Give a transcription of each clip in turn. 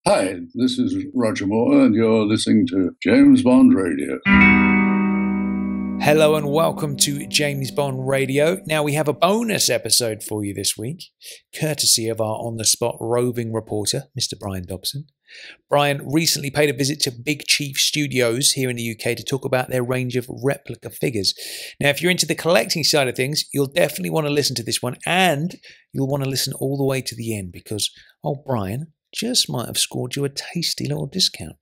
Hi, this is Roger Moore, and you're listening to James Bond Radio. Hello and welcome to James Bond Radio. Now we have a bonus episode for you this week, courtesy of our on-the-spot roving reporter, Mr. Brian Dobson. Brian recently paid a visit to Big Chief Studios here in the UK to talk about their range of replica figures. Now, if you're into the collecting side of things, you'll definitely want to listen to this one, and you'll want to listen all the way to the end because old Brian just might have scored you a tasty little discount.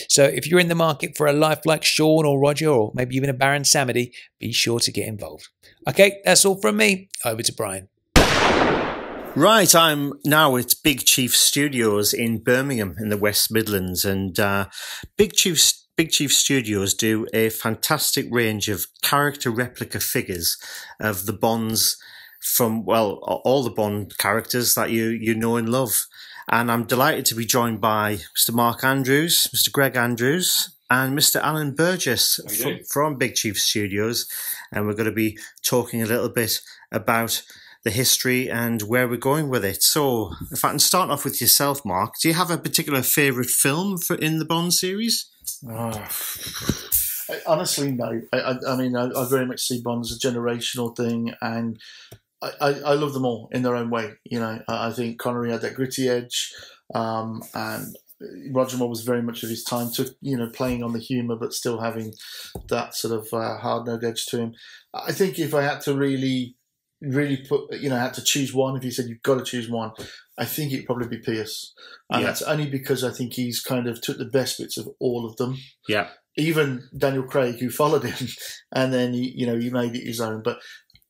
So if you're in the market for a life like Sean or Roger or maybe even a Baron Samedi, be sure to get involved. Okay, that's all from me. Over to Brian. Right, I'm now at Big Chief Studios in Birmingham in the West Midlands, and Big Chief Studios do a fantastic range of character replica figures of the Bonds from, well, all the Bond characters that you know and love. And I'm delighted to be joined by Mr. Mark Andrews, Mr. Greg Andrews, and Mr. Alan Burgess from Big Chief Studios. And we're going to be talking a little bit about the history and where we're going with it. So if I can start off with yourself, Mark, do you have a particular favourite film in the Bond series? Honestly, no. I mean, I very much see Bond as a generational thing, and I love them all in their own way. You know, I think Connery had that gritty edge, and Roger Moore was very much of his time, playing on the humour but still having that sort of hard-nosed edge to him. I think if I had to really put, had to choose one, if you said you've got to choose one, I think it'd probably be Pierce. And that's only because I think he's kind of took the best bits of all of them. Yeah. Even Daniel Craig, who followed him, and then he made it his own. But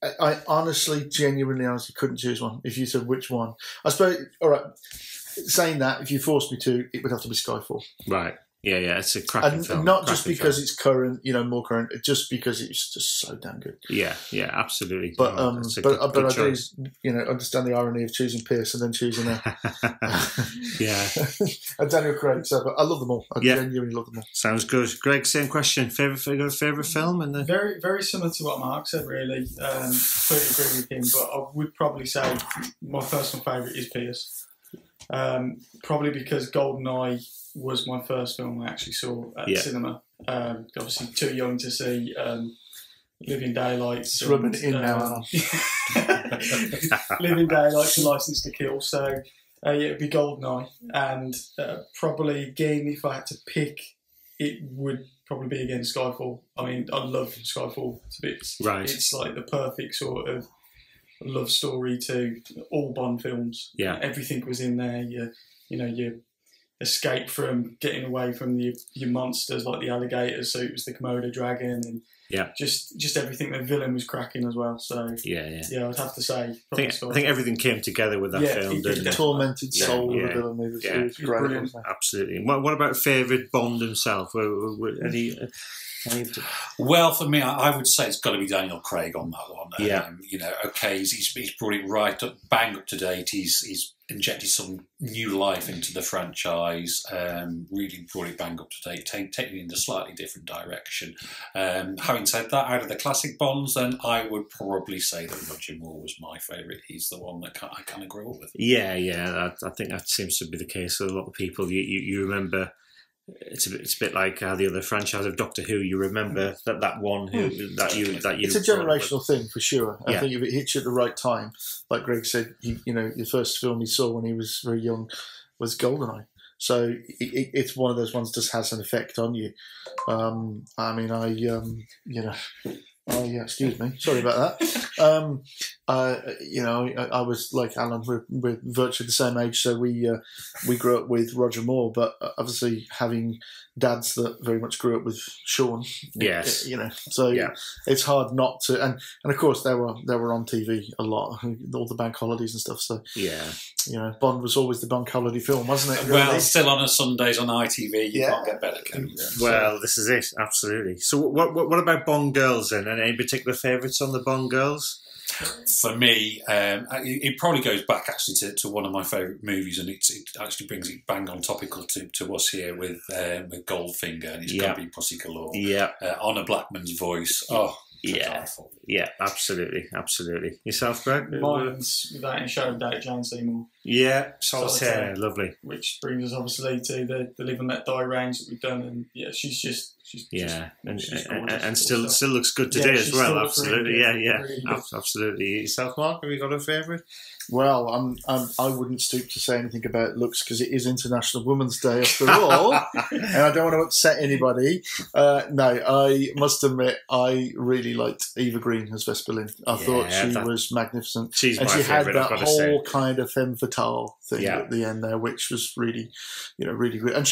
I honestly, honestly couldn't choose one. If you said which one, I suppose. All right, saying that, if you forced me to, it would have to be Skyfall. Right. Yeah, it's a cracking film. Not just because it's current, more current, just because it's just so damn good. Yeah, absolutely. But I do, understand the irony of choosing Pierce and then choosing a Daniel Craig. So, but I love them all. I genuinely love them all. Sounds good. Greg, same question. Favorite film, and very, very similar to what Mark said. Really, completely agree with him. But I would probably say my personal favourite is Pierce. Probably because GoldenEye was my first film I actually saw at the cinema. Obviously too young to see Living Daylights. It's rubbing it in now. Living Daylights and License to Kill. So it'd be GoldenEye. And probably again, if I had to pick, it would probably be again Skyfall. I mean, I love Skyfall. It's like the perfect sort of love story to all Bond films. Yeah, everything was in there. You escape from getting away from your monsters like the alligators. So it was the Komodo dragon, and just everything. The villain was cracking as well. So yeah, I'd have to say. I think everything came together with that film. The tormented soul of the villain. It was great. Brilliant. Absolutely. What about favourite Bond himself? Well, for me, I would say it's got to be Daniel Craig on that one. He's brought it right up, bang up to date. He's injected some new life into the franchise. Really brought it bang up to date, taking it in a slightly different direction. Having said that, out of the classic Bonds, then I would probably say that Roger Moore was my favourite. He's the one that I kind of grew up with. Yeah. I think that seems to be the case with a lot of people. You remember. It's a bit like the other franchise of Doctor Who. You remember that one that you. It's a generational thing for sure. I think if it hits you at the right time, like Greg said, the first film he saw when he was very young was GoldenEye. So it's one of those ones that just has an effect on you. Excuse me. Sorry about that. I was like Alan. We're virtually the same age, so we grew up with Roger Moore. But obviously, having dads that very much grew up with Sean, it's hard not to. And of course, they were on TV a lot, all the bank holidays and stuff. So Bond was always the bank holiday film, wasn't it? Really? Well, still on a Sundays on ITV. You can't get better, can you? Well, this is it. Absolutely. So, what about Bond girls then? And any particular favourites on the Bond girls? For me, it probably goes back actually to one of my favourite movies, and it actually brings it bang on topical to us here with Goldfinger, and it's got to be Pussy Galore. Yeah, Honor Blackman's voice. Oh, yeah, absolutely. Yourself, Greg? Mine's without any shadow of doubt, Jane Seymour. Yeah, Solitaire, lovely. Which brings us obviously to the Live and Let Die range that we've done, and yeah, she's and still looks good today as well. Absolutely, really absolutely. Yourself, Mark, have you got a favourite? Well, I wouldn't stoop to say anything about looks because it is International Women's Day after all, and I don't want to upset anybody. No, I must admit I really liked Eva Green as Vesperlin. I thought she was magnificent. She's and my she favourite, had that whole kind of femme fatale thing at the end there, which was really, really good. And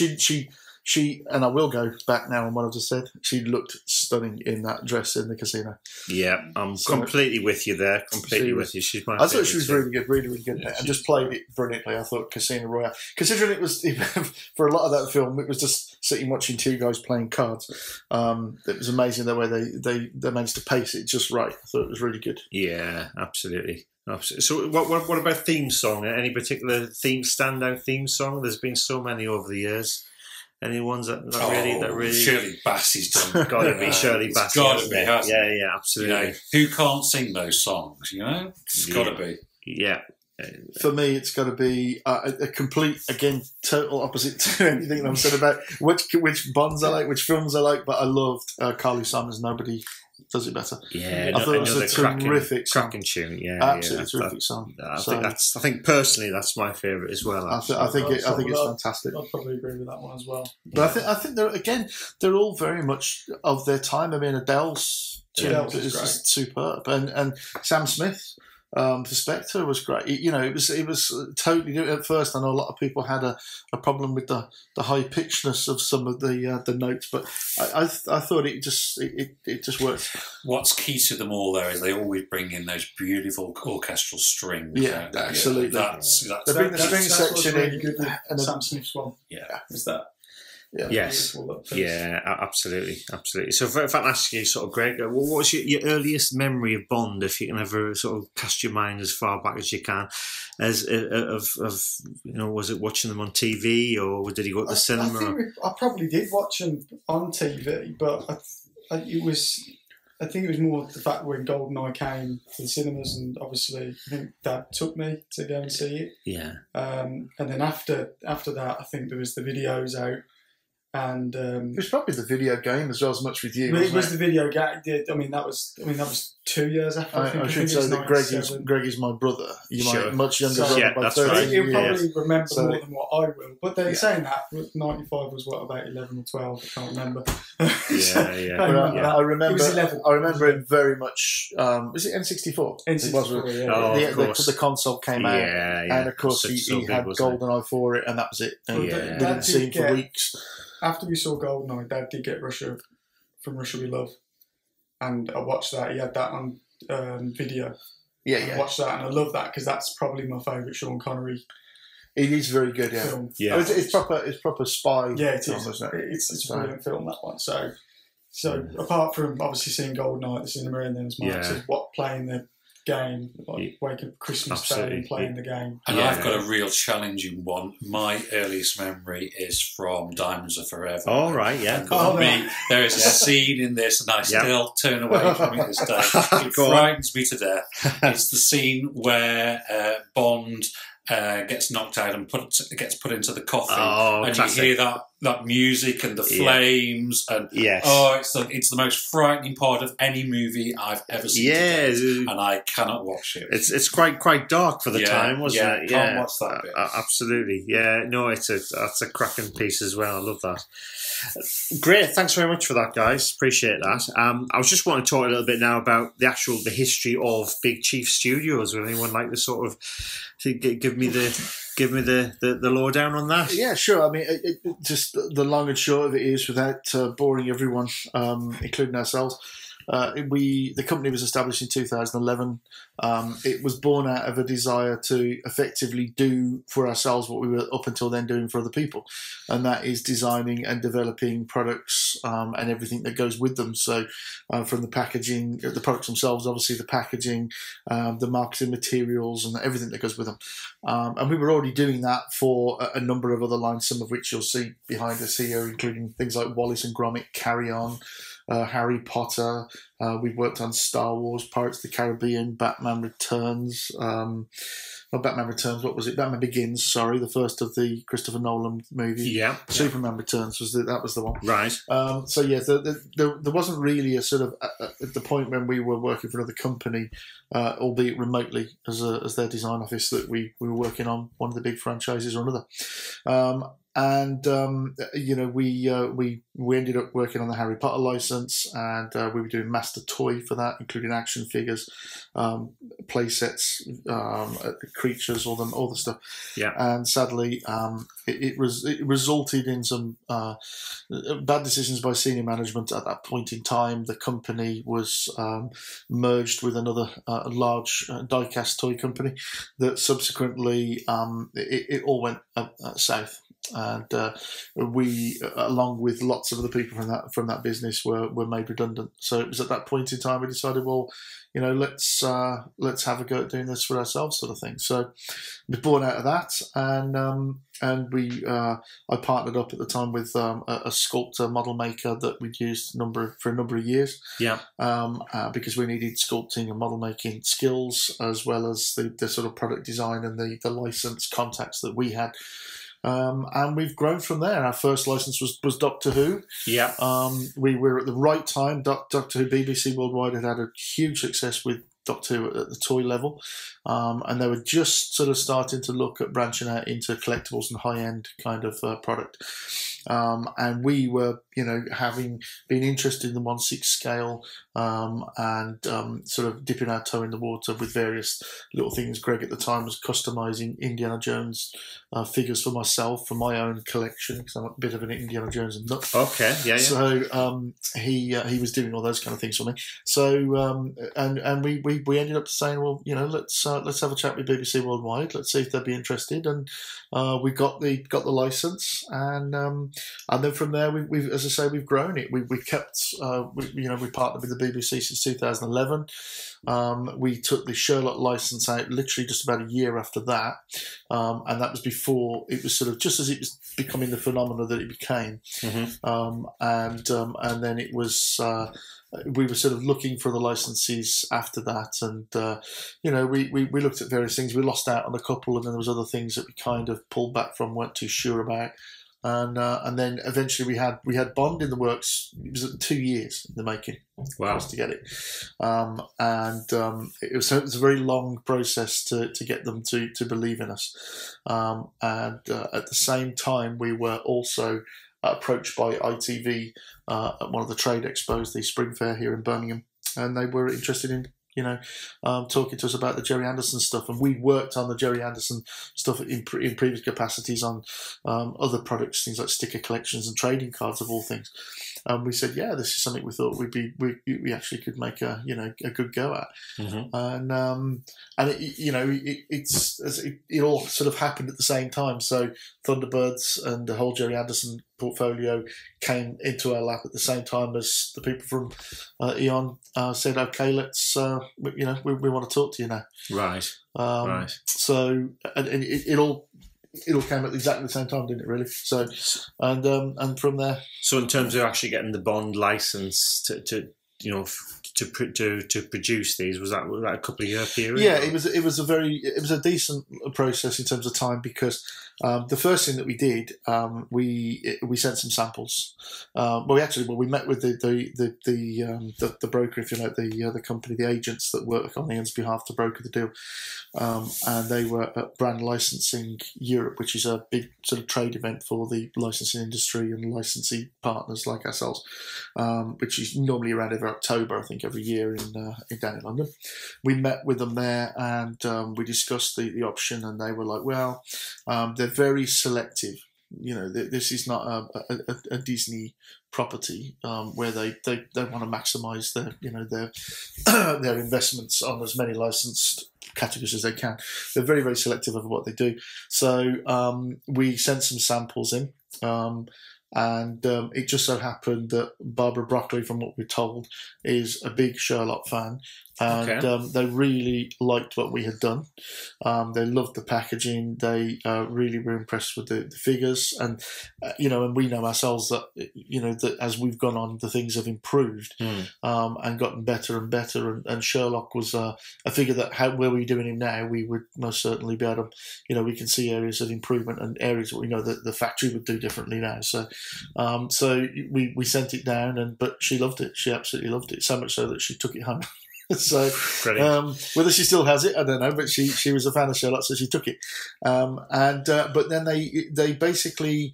she, and I will go back now on what I've just said, she looked stunning in that dress in the casino. Yeah, I'm completely with you there. Completely with you. She's my I thought she was really good, really good. Yeah, and just played it brilliantly. I thought Casino Royale, considering it was, for a lot of that film, it was just sitting watching two guys playing cards. It was amazing the way they managed to pace it just right. I thought it was really good. Yeah, absolutely. So what about theme song? Any particular standout theme song? There's been so many over the years. Any ones that really Shirley Bassey's done. Got to be Shirley Bassey. Got to be, hasn't it? Yeah, absolutely. Who can't sing those songs? It's got to be. Yeah. For me, it's got to be a complete, again, total opposite to anything that I've said about which Bonds I like, which films I like. But I loved Carly Simon's "Nobody Does It Better." Yeah, I thought it was a terrific cracking tune. Yeah, absolutely terrific song. I think personally that's my favourite as well. I think it's fantastic. I'd probably agree with that one as well. But I think they're all very much of their time. I mean, Adele's tune is just superb, and Sam Smith. For Spectre was great. It was totally new. At first, I know a lot of people had a problem with the high pitchedness of some of the notes, but I thought it just worked. What's key to them all there is they always bring in those beautiful orchestral strings. Yeah, absolutely. That's they bring the string section really in. Good and Sam Smith's one. Yeah, is that. Yeah. Yes. Yeah, absolutely. So if I ask you, sort of, Greg, what was your earliest memory of Bond, if you can ever sort of cast your mind as far back as you can, was it watching them on TV or did he go to the cinema? I probably did watch them on TV, but I think it was more the fact when GoldenEye came to the cinemas, and obviously I think Dad took me to go and see it. Yeah. And then after that, I think there was the videos out. And it was probably the video game as well as much with you. It was the video game. I mean, that was 2 years after. I should say that Greg is my brother. You might much younger brother by 13 right. years. He'll probably remember more than what I will. But then saying that, 95 was what, about 11 or 12? I can't remember. I remember. It was 11. I remember it very much. Was it N64? N64. It was, the console came out, and of course he had GoldenEye for it, and that was it. And didn't see him for weeks. After we saw GoldenEye, Dad did get From Russia We Love, and I watched that. He had that on video. I watched that, and I love that because that's probably my favourite Sean Connery. It is very good, film. It's proper spy. Yeah, it is. Isn't it? It's a brilliant film, that one. So apart from obviously seeing GoldenEye at the cinema, and then as Mark said, playing the game, wake up Christmas Day and playing the game. And I've got a real challenging one. My earliest memory is from Diamonds Are Forever. Oh, right, yeah. For me, there is a scene in this, and I still turn away from it this day. It frightens me to death. It's the scene where Bond gets knocked out and gets put into the coffin, and classic. You hear that music and the flames, and it's the most frightening part of any movie I've ever seen. And I cannot watch it. It's quite dark for the time, wasn't it? Can't watch that bit. Absolutely. Yeah, no, that's a cracking piece as well. I love that. Great, thanks very much for that, guys. Appreciate that. I was just wanting to talk a little bit now about the history of Big Chief Studios. Would anyone like to sort of give me the lowdown on that? Yeah, sure. I mean, just the long and short of it is, without boring everyone, including ourselves. The company was established in 2011. It was born out of a desire to effectively do for ourselves what we were up until then doing for other people, and that is designing and developing products and everything that goes with them. So from the packaging, the products themselves, obviously the packaging, the marketing materials, and everything that goes with them. And we were already doing that for a number of other lines, some of which you'll see behind us here, including things like Wallace and Gromit, Carry On, Harry Potter. We've worked on Star Wars, Pirates of the Caribbean, Batman Returns. Not Batman Returns. What was it? Batman Begins. Sorry, the first of the Christopher Nolan movie. Yeah. Superman Returns was that was the one. Right. So yeah, there wasn't really a sort of at the point when we were working for another company, albeit remotely as their design office, that we were working on one of the big franchises or another. We ended up working on the Harry Potter license, and we were doing master toy for that, including action figures, play sets, creatures, all the stuff. Yeah. And sadly, it resulted in some bad decisions by senior management at that point in time. The company was merged with another large die-cast toy company that subsequently it all went south. And we, along with lots of other people from that business, were made redundant. So it was at that point in time we decided, well, let's have a go at doing this for ourselves, sort of thing. So it was born out of that, and we I partnered up at the time with a sculptor model maker that we'd used for a number of years. Yeah. Because we needed sculpting and model making skills, as well as the sort of product design and the license contacts that we had. And we've grown from there. Our first license was Doctor Who. Yeah. We were at the right time. Doctor Who, BBC Worldwide had a huge success with Doctor Who at the toy level. And they were just sort of starting to look at branching out into collectibles and high-end kind of product. And we were, having been interested in the 1/6 scale and sort of dipping our toe in the water with various little things. Greg at the time was customizing Indiana Jones figures for myself, for my own collection, because I'm a bit of an Indiana Jones nut. Okay, yeah. So he was doing all those kind of things for me. So and we ended up saying, well, let's have a chat with BBC Worldwide. Let's see if they'd be interested, and we got the license, and then from there we've as I say, we've grown it. We kept we partnered with the BBC since 2011. We took the Sherlock license out literally just about a year after that, and that was before it was sort of just as it was becoming the phenomena that it became. Mm-hmm. And then it was. We were sort of looking for the licenses after that, and we looked at various things. We lost out on a couple, and then there was other things that we kind of pulled back from, weren't too sure about. And then eventually we had Bond in the works. It was 2 years in the making for us to get it, it was a very long process to get them to believe in us. And at the same time, we were also approached by ITV at one of the trade expos, the Spring Fair here in Birmingham, and they were interested in talking to us about the Jerry Anderson stuff, and we worked on the Jerry Anderson stuff in previous capacities on other products, things like sticker collections and trading cards of all things. We said, yeah, this is something we thought we actually could make a good go at. Mm-hmm. And it all sort of happened at the same time. So Thunderbirds and the whole Jerry Anderson portfolio came into our lap at the same time as the people from Eon said, okay, let's we want to talk to you now. Right. Right. So and it all came at exactly the same time, didn't it? Really. So and from there. So in terms of actually getting the Bond license to produce these, was that a couple of year period? Yeah, it was a decent process in terms of time, because the first thing that we did, we sent some samples. We met with the broker, if you like, the company, the agents that work on Ian's behalf to broker the deal, and they were at Brand Licensing Europe, which is a big sort of trade event for the licensing industry and licensee partners like ourselves, which is normally around every October, I think, every year down in London. We met with them there, and we discussed the option, and they were like, well, they're very selective. This is not a Disney property where they want to maximise their investments on as many licensed categories as they can. They're very, very selective of what they do. So we sent some samples in. And it just so happened that Barbara Broccoli, from what we're told, is a big Sherlock fan, and they really liked what we had done. They loved the packaging. They really were impressed with the figures, and and we know ourselves that that as we've gone on, the things have improved and gotten better and better. And Sherlock was a figure that where we're doing him now, we would most certainly be able to, we can see areas of improvement and areas that we know that the factory would do differently now. So, we sent it down, but she loved it. She absolutely loved it, so much so that she took it home. So whether she still has it, I don't know, but she was a fan of Sherlock, so she took it. But then they basically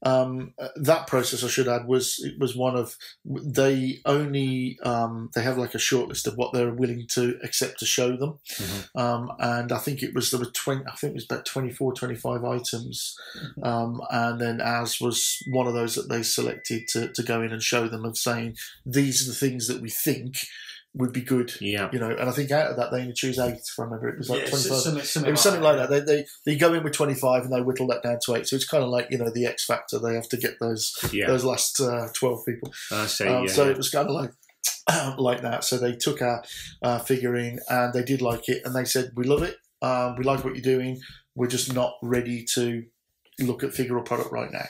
that process, I should add, was one of they only they have like a short list of what they're willing to accept to show them, and I think there was about 24, 25 items, and then ours was one of those that they selected to go in and show them, of saying these are the things that we think would be good, and I think out of that they only choose 8. If I remember, it was like 25. It was something like that. They go in with 25 and they whittle that down to 8. So it's kind of like the X Factor. They have to get those last 12 people. I see. So it was kind of like that. So they took our figurine and they did like it, and they said, "We love it. We like what you're doing. We're just not ready to look at figure or product right now."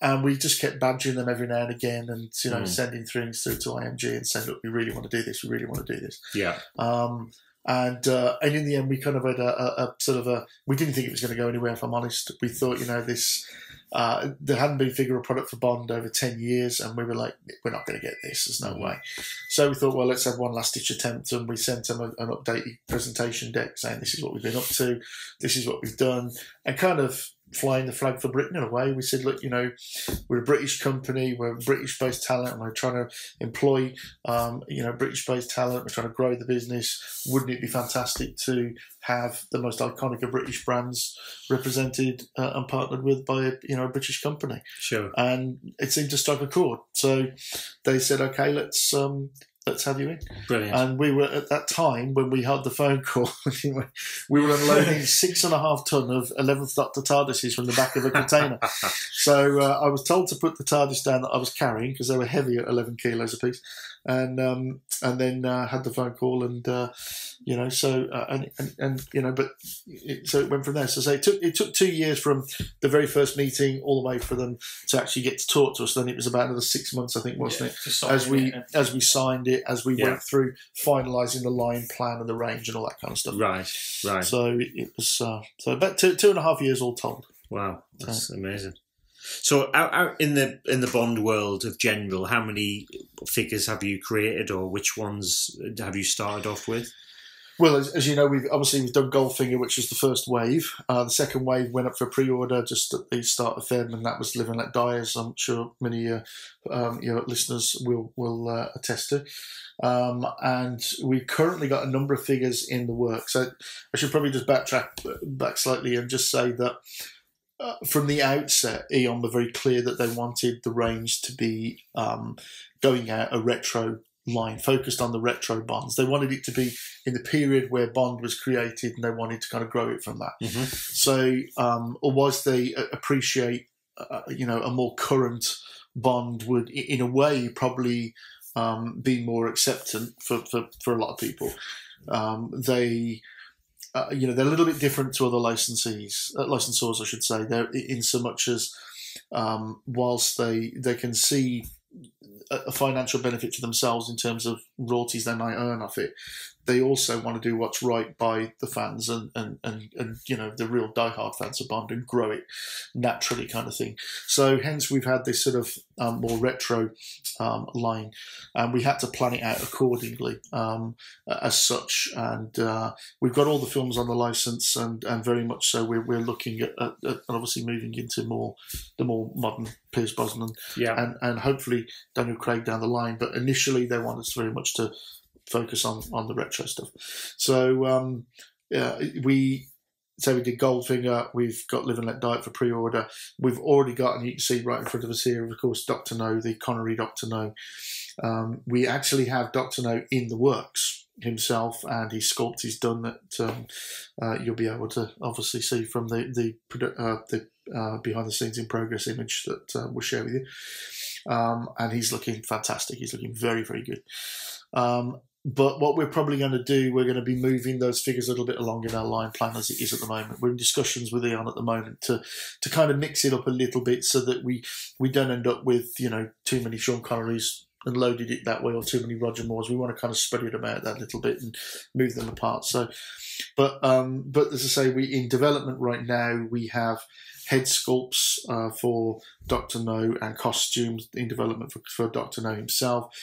And we just kept badgering them every now and again, and sending things through to IMG and saying, "Look, we really want to do this. We really want to do this." Yeah. And in the end, we kind of had a sort of a. We didn't think it was going to go anywhere. If I'm honest, we thought this. There hadn't been figure or product for Bond over 10 years, and we were like, "We're not going to get this. There's no way." So we thought, well, let's have one last ditch attempt, and we sent them an updated presentation deck saying, "This is what we've been up to. This is what we've done," and kind of flying the flag for Britain in a way. We said, "Look, we're a British company, we're British-based talent, and we're trying to employ, British-based talent. We're trying to grow the business. Wouldn't it be fantastic to have the most iconic of British brands represented and partnered with by a British company?" Sure. And it seemed to strike a chord. So they said, "Okay, let's have you in." Brilliant. And we were at that time when we had the phone call. We were unloading 6.5 ton of 11th Doctor TARDISes from the back of a container. So I was told to put the TARDIS down that I was carrying because they were heavy at 11 kilos apiece, and then had the phone call, and so it went from there. So it took 2 years from the very first meeting all the way for them to actually get to talk to us. Then it was about another 6 months, I think, wasn't it? As we signed it, as we went through finalising the line plan and the range and all that kind of stuff. Right. So it was about 2.5 years all told. Wow, that's amazing. So out in the Bond world of general, how many figures have you created, or which ones have you started off with? Well, as you know, we've done Goldfinger, which was the first wave. The second wave went up for pre-order just at the start of Feb, and that was Live and Let Die, as I'm sure many your listeners will attest to. And we've currently got a number of figures in the works. So I should probably just back slightly and just say that from the outset, Eon were very clear that they wanted the range to be going out a retro line, focused on the retro Bonds. They wanted it to be in the period where Bond was created, and they wanted to kind of grow it from that. Mm-hmm. So, whilst they appreciate, a more current Bond would, in a way, probably be more acceptant for a lot of people. They're a little bit different to other licensors, I should say. They're in so much as whilst they can see a financial benefit to themselves in terms of royalties they might earn off it, they also want to do what's right by the fans and the real diehard fans of Bond, and grow it naturally, kind of thing. So hence we've had this sort of more retro line, and we had to plan it out accordingly as such. And we've got all the films on the license, and very much so we're looking at obviously moving into the more modern Pierce Brosnan, and hopefully Daniel Craig down the line. But initially they want us very much to focus on the retro stuff. So we did Goldfinger. We've got Live and Let Die for pre-order. We've already got, and you can see right in front of us here, of course, Dr. No, the Connery Dr. No. We actually have Dr. No in the works himself, and his sculpt is done that you'll be able to obviously see from the behind the scenes in progress image that we'll share with you. And he's looking fantastic. He's looking very, very good. But what we're probably going to do, we're going to be moving those figures a little bit along in our line plan as it is at the moment. We're in discussions with Eon at the moment to kind of mix it up a little bit so that we don't end up with, you know, too many Sean Connerys and loaded it that way, or too many Roger Moores. We want to kind of spread it about that little bit and move them apart. So, but as I say, we in development right now, we have head sculpts for Dr. No and costumes in development for Dr. No himself.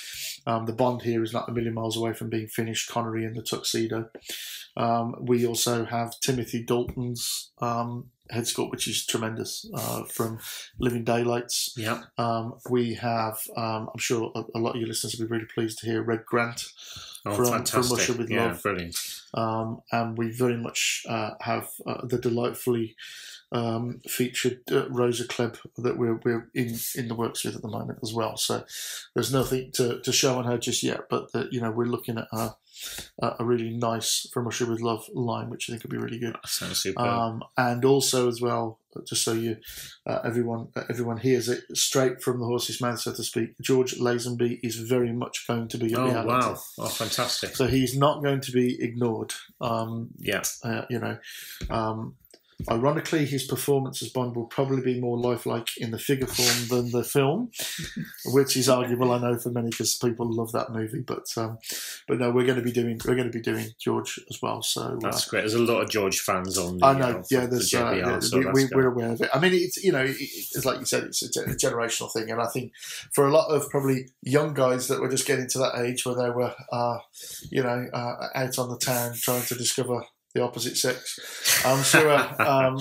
The Bond here is not a million miles away from being finished, Connery in the tuxedo. We also have Timothy Dalton's head sculpt, which is tremendous, from Living Daylights. Yeah. We have, I'm sure a lot of your listeners will be really pleased to hear Red Grant from Russia with Love. Brilliant. And we very much have the delightfully featured Rosa Klebb that we're in the works with at the moment as well. So there's nothing to show on her just yet, but you know, we're looking at a really nice From Russia with Love line, which I think will be really good. That sounds super. And also as well, just so you everyone hears it straight from the horse's mouth, so to speak, George Lazenby is very much going to be a reality. Wow! Oh, fantastic! So he's not going to be ignored. Ironically, his performance as Bond will probably be more lifelike in the figure form than the film, which is arguable, I know, for many, because people love that movie. But no, we're going to be doing George as well. So that's great. There's a lot of George fans on. I know. There's we're aware of it. I mean, it's it's like you said, it's a generational thing, and I think for a lot of probably young guys that were just getting to that age where they were, out on the town trying to discover the opposite sex, I'm sure the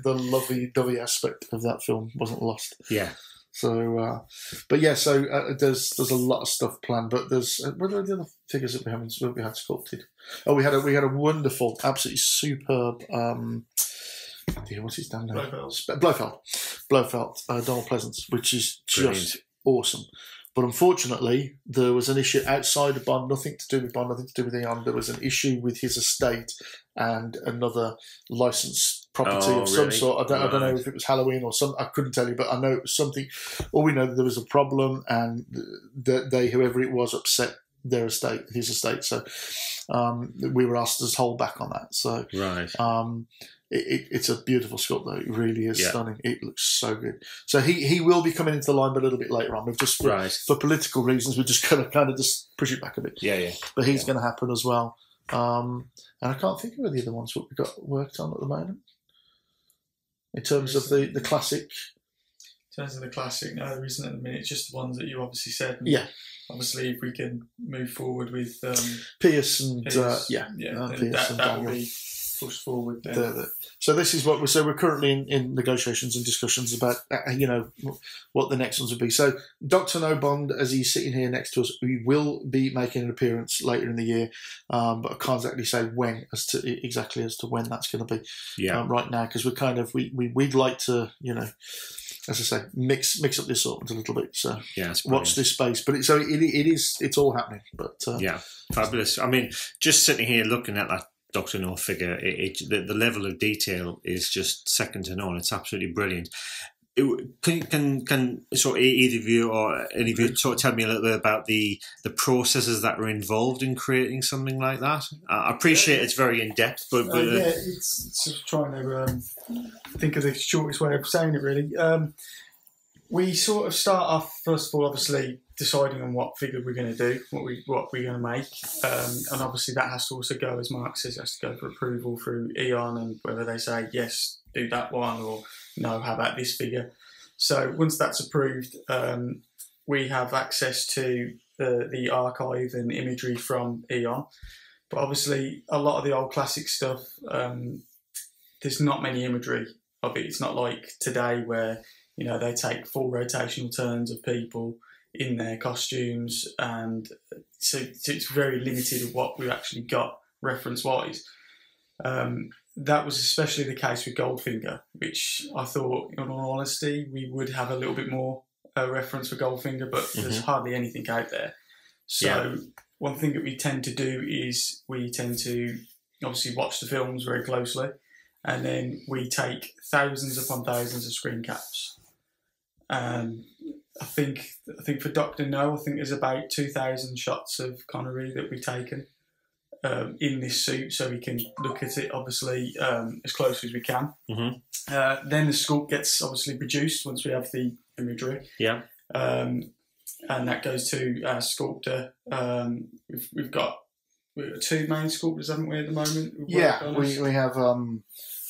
lovey-dovey aspect of that film wasn't lost. Yeah. So, there's a lot of stuff planned, but what are the other figures that we had sculpted? Oh, we had a wonderful, absolutely superb. What's his damn name? Blofeld, Donald Pleasance, which is just brilliant. Awesome. But unfortunately, there was an issue outside of Bond, nothing to do with Bond, nothing to do with Eon. There was an issue with his estate and another licensed property of some sort. I don't know if it was Halloween or something. I couldn't tell you, but I know it was something. All we know that there was a problem, and that whoever it was, upset his estate. So we were asked to hold back on that. So right. It's a beautiful sculpt, though. It really is stunning. It looks so good. So he will be coming into the line, but a little bit later on. We've just for political reasons, we're just going to kind of just push it back a bit. Yeah. But he's going to happen as well. And I can't think of the other ones what we've got worked on at the moment. In terms of the classic. In terms of the classic, no, there isn't at the minute. It's just the ones that you obviously said. And obviously, if we can move forward with Pierce and Pierce, Pierce and that will be pushed forward. So this is what we're currently in negotiations and discussions about what the next ones would be. So Dr. No Bond, as he's sitting here next to us, we will be making an appearance later in the year, but I can't exactly say when as to when that's going to be right now, because we'd like to as I say, mix up the assortment a little bit. So watch this space. But it's all happening. But fabulous. I mean, just sitting here looking at that Dr. No figure, the level of detail is just second to none. It's absolutely brilliant. Can sort of either of you or any of you sort of tell me a little bit about the processes that are involved in creating something like that? I appreciate it's very in depth, but it's sort of trying to think of the shortest way of saying it. Really, we sort of start off first of all, obviously deciding on what figure we're going to do, what we're going to make, and obviously that has to also go, as Mark says, has to go for approval through Eon, and whether they say yes, do that one, or no, how about this figure. So once that's approved, we have access to the archive and imagery from Eon. But obviously, a lot of the old classic stuff, there's not many imagery of it. It's not like today where they take full rotational turns of people in their costumes, and so it's very limited of what we've actually got reference-wise. That was especially the case with Goldfinger, which I thought, in all honesty, we would have a little bit more reference for Goldfinger, but there's hardly anything out there. So one thing that we tend to do is we tend to obviously watch the films very closely, and then we take thousands upon thousands of screen caps. I think for Dr. No, I think there's about 2,000 shots of Connery that we've taken in this suit, so we can look at it obviously as close as we can. Mm-hmm. Then the sculpt gets obviously produced once we have the imagery. Yeah. And that goes to our sculptor. We've got 2 main sculptors, haven't we, at the moment? Yeah, we have.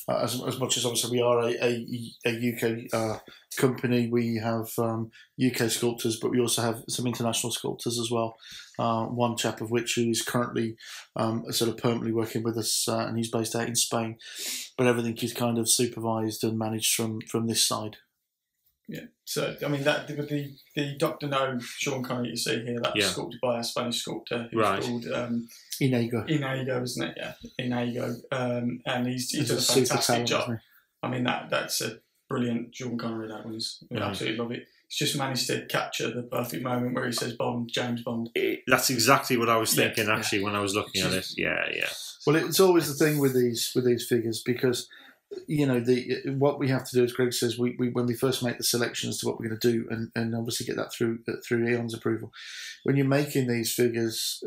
As much as obviously we are a UK company, we have UK sculptors, but we also have some international sculptors as well. One chap of which who is currently sort of permanently working with us, and he's based out in Spain. But everything is kind of supervised and managed from this side. Yeah. So I mean that the Dr. No Sean Connery you see here, that's sculpted by a Spanish sculptor who's called Inigo, isn't it? Yeah, Inigo. And he's done a fantastic job. I mean that's a brilliant Sean Connery. That one is. I absolutely love it. He's just managed to capture the perfect moment where he says Bond, James Bond. That's exactly what I was thinking actually when I was looking at it. Yeah. Well, it's always the thing with these figures, because what we have to do, as Greg says, we when we first make the selections to what we're going to do, and obviously get that through Eon's approval. When you're making these figures,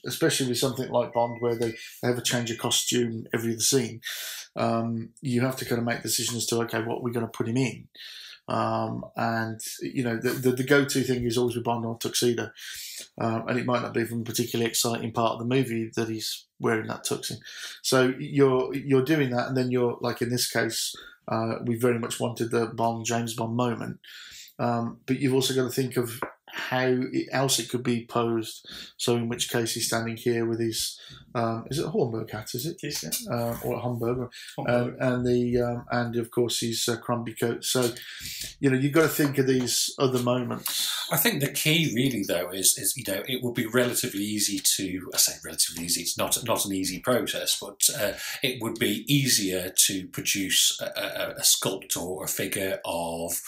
especially with something like Bond, where they have a change of costume every other scene, you have to kind of make decisions to what we're going to put him in. And the go-to thing is always with Bond on tuxedo, and it might not be from a particularly exciting part of the movie that he's wearing that tux in. So you're doing that, and then you're like in this case, we very much wanted the James Bond moment, but you've also got to think of how else it could be posed. So in which case he's standing here with his is it a Hornberg hat? Is it? Yes, or a Homburg, and of course his Crombie coat. So you've got to think of these other moments. I think the key really though is it would be relatively easy to. I say relatively easy. It's not an easy process, but it would be easier to produce a sculpt or a figure of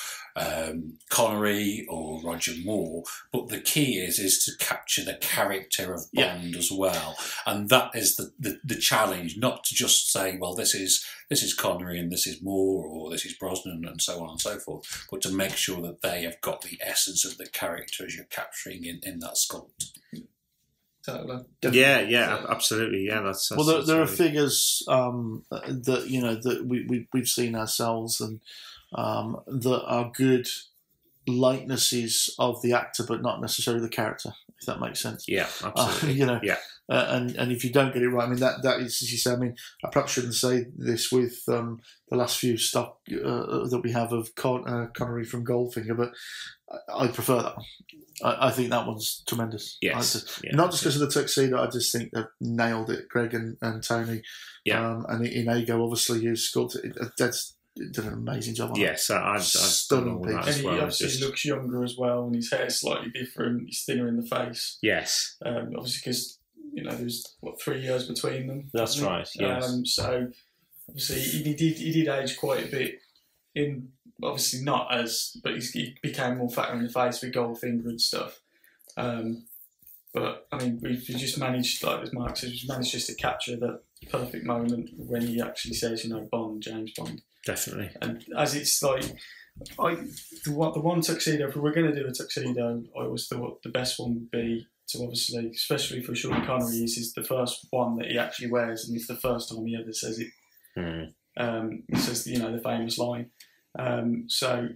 Connery or Roger Moore, but the key is to capture the character of Bond as well, and that is the challenge. Not to just say, well, this is Connery and this is Moore or this is Brosnan and so on and so forth, but to make sure that they have got the essence of the characters you're capturing in that sculpt. Totally. Yeah, absolutely. Yeah, that's well. There are figures that we've seen ourselves and. That are good likenesses of the actor, but not necessarily the character, if that makes sense. Yeah, absolutely. And if you don't get it right, I mean that is, as you say. I mean, I perhaps shouldn't say this with the last few stock that we have of Connery from Goldfinger, but I prefer that one. I think that one's tremendous. Yes, not just because of the tuxedo. I just think they've nailed it, Greg and Tony. Yeah, and Inigo obviously is sculpted. That's did an amazing job on it. Yes, I've stunning done all that and as well. He obviously looks younger as well, and his hair's slightly different. He's thinner in the face. Yes, obviously because there's 3 years between them. That's right. Yes. So obviously he did age quite a bit. Obviously not as, but he became more fatter in the face with Goldfinger and stuff. But I mean, we just managed, like as Mark says, we managed just to capture the perfect moment when he actually says, Bond, James Bond. Definitely. And as it's like, the one tuxedo, if we were going to do a tuxedo, I always thought the best one would be to obviously, especially for Sean Connery, is the first one that he actually wears, and it's the first time he ever says it. He says, the famous line. So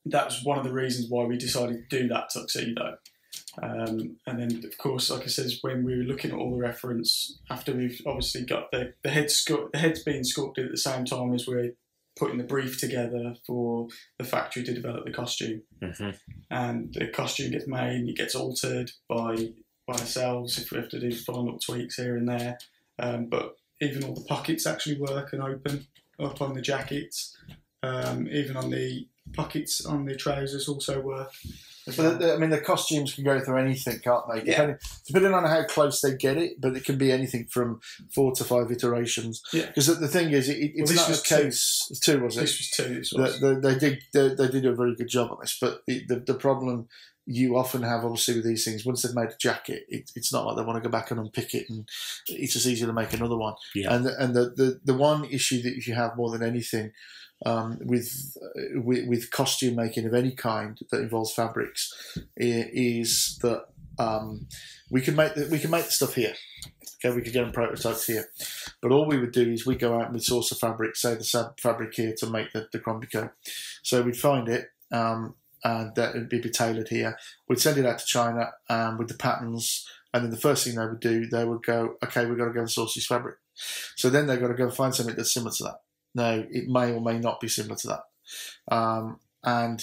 that was one of the reasons why we decided to do that tuxedo. And then, of course, like I said, when we were looking at all the reference, after we've obviously got the head's being sculpted at the same time as we're putting the brief together for the factory to develop the costume. Mm-hmm. And the costume gets made and it gets altered by ourselves if we have to do final tweaks here and there. But even all the pockets actually work and open up on the jackets. Even on the pockets on the trousers also work. But the costumes can go through anything, can't they? Depending on how close they get it, but it can be anything from 4 to 5 iterations. Yeah. Because the thing is, it's not a case. 2, was it? This was 2. They did a very good job on this, but the problem you often have, obviously, with these things, once they've made a jacket, it's not like they want to go back and unpick it, and it's just easier to make another one. Yeah. And the one issue that you have more than anything with costume making of any kind that involves fabrics is that we can make the stuff here. Okay, we could get them prototyped here, but all we would do is we go out and we source the fabric, say the fabric here to make the Crombie coat. So we'd find it. And that would be tailored here. We'd send it out to China with the patterns, and then the first thing they would do, they would go, okay, we've got to go and source this fabric. So then they've got to go and find something that's similar to that. Now, it may or may not be similar to that. And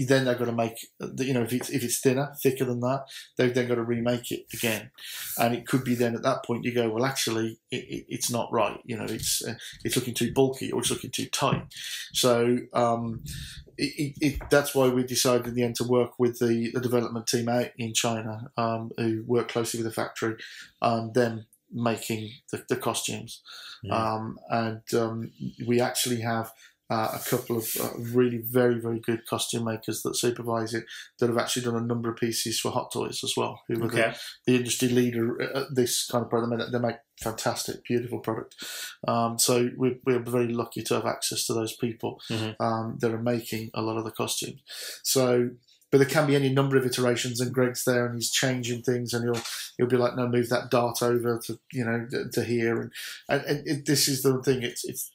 then they've got to make, if it's thinner, thicker than that, they've then got to remake it again. And it could be then at that point you go, well, actually, it's not right. It's looking too bulky or it's looking too tight. So that's why we decided in the end to work with the development team out in China, who work closely with the factory, them making the costumes. We actually have a couple of really very, very good costume makers that supervise it that have actually done a number of pieces for Hot Toys as well, who are the industry leader at this kind of product. They make fantastic, beautiful product. So we're very lucky to have access to those people that are making a lot of the costumes. So, but there can be any number of iterations, and Greg's there and he's changing things, and he'll be like, no, move that dart over to here, and this is the thing. It's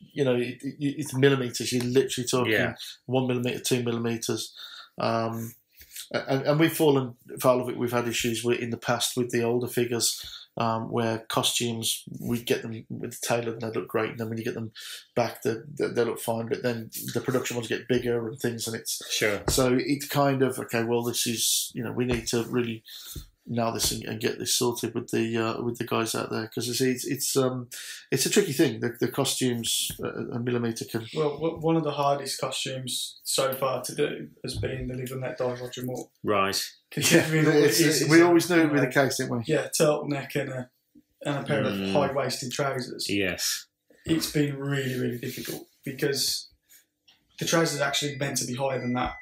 millimeters. You're literally talking 1 millimeter, 2 millimeters, and we've fallen foul of it. We've had issues in the past with the older figures. Where costumes, we get them with the tailor and they look great, and then when you get them back, they look fine, but then the production ones get bigger and things, and it's so it's kind of okay. Well, this is we need to really nail this and get this sorted with the guys out there, because it's a tricky thing. The costumes, a millimeter can. Well, one of the hardest costumes so far to do has been the Live and Let Die Roger Moore. Right. We always knew it would be the case, didn't we? Yeah, turtleneck and a pair of high-waisted trousers. Yes. It's been really, really difficult because the trousers are actually meant to be higher than that.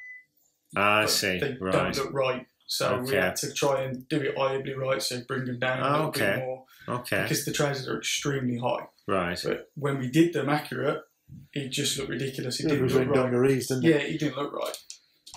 I see. They right. don't look right. So we had to try and do it eyably right, so bring them down a little bit more. Okay. Because the trousers are extremely high. Right. But when we did them accurate, it just looked ridiculous. It didn't look right. Dungarees, didn't it? Yeah, it didn't look right.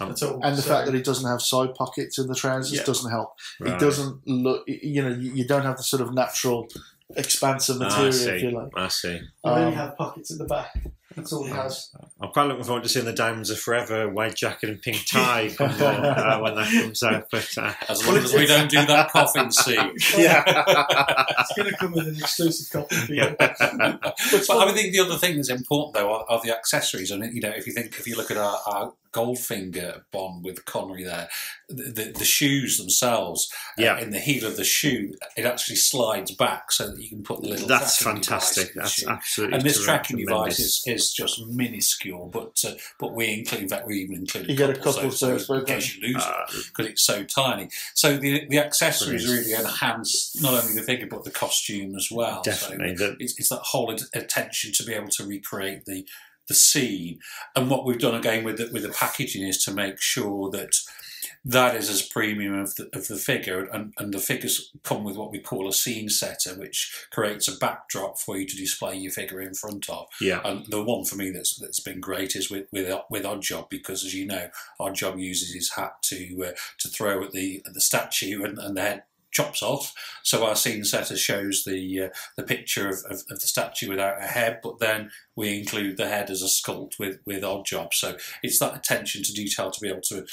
At all. And the fact that it doesn't have side pockets in the trousers doesn't help. Right. It doesn't look, you don't have the sort of natural expansive material, if you like. I see. You only have pockets at the back. That's all he has. I'm quite looking forward to seeing the Diamonds Are Forever white jacket and pink tie come on, when that comes out. But as long as we don't do that coffin scene. It's going to come with an exclusive copy for you. But I think the other thing that's important though are the accessories, and if you look at our Goldfinger Bond with Connery there, the shoes themselves, in the heel of the shoe, it actually slides back so that you can put the little. That's fantastic. That's absolutely. And this tracking device is just minuscule, but we include that. We even include you get a couple so in case you lose it because it's so tiny. So the accessories really enhance not only the figure but the costume as well. Definitely, so it's that whole attention to be able to recreate the scene. And what we've done again with the packaging is to make sure that is as premium of the figure, and the figures come with what we call a scene setter, which creates a backdrop for you to display your figure in front of. Yeah. And the one for me that's been great is with Oddjob, because as you know, Oddjob uses his hat to throw at the statue, and the head chops off. So our scene setter shows the picture of the statue without a head, but then we include the head as a sculpt with Oddjob. So it's that attention to detail to be able to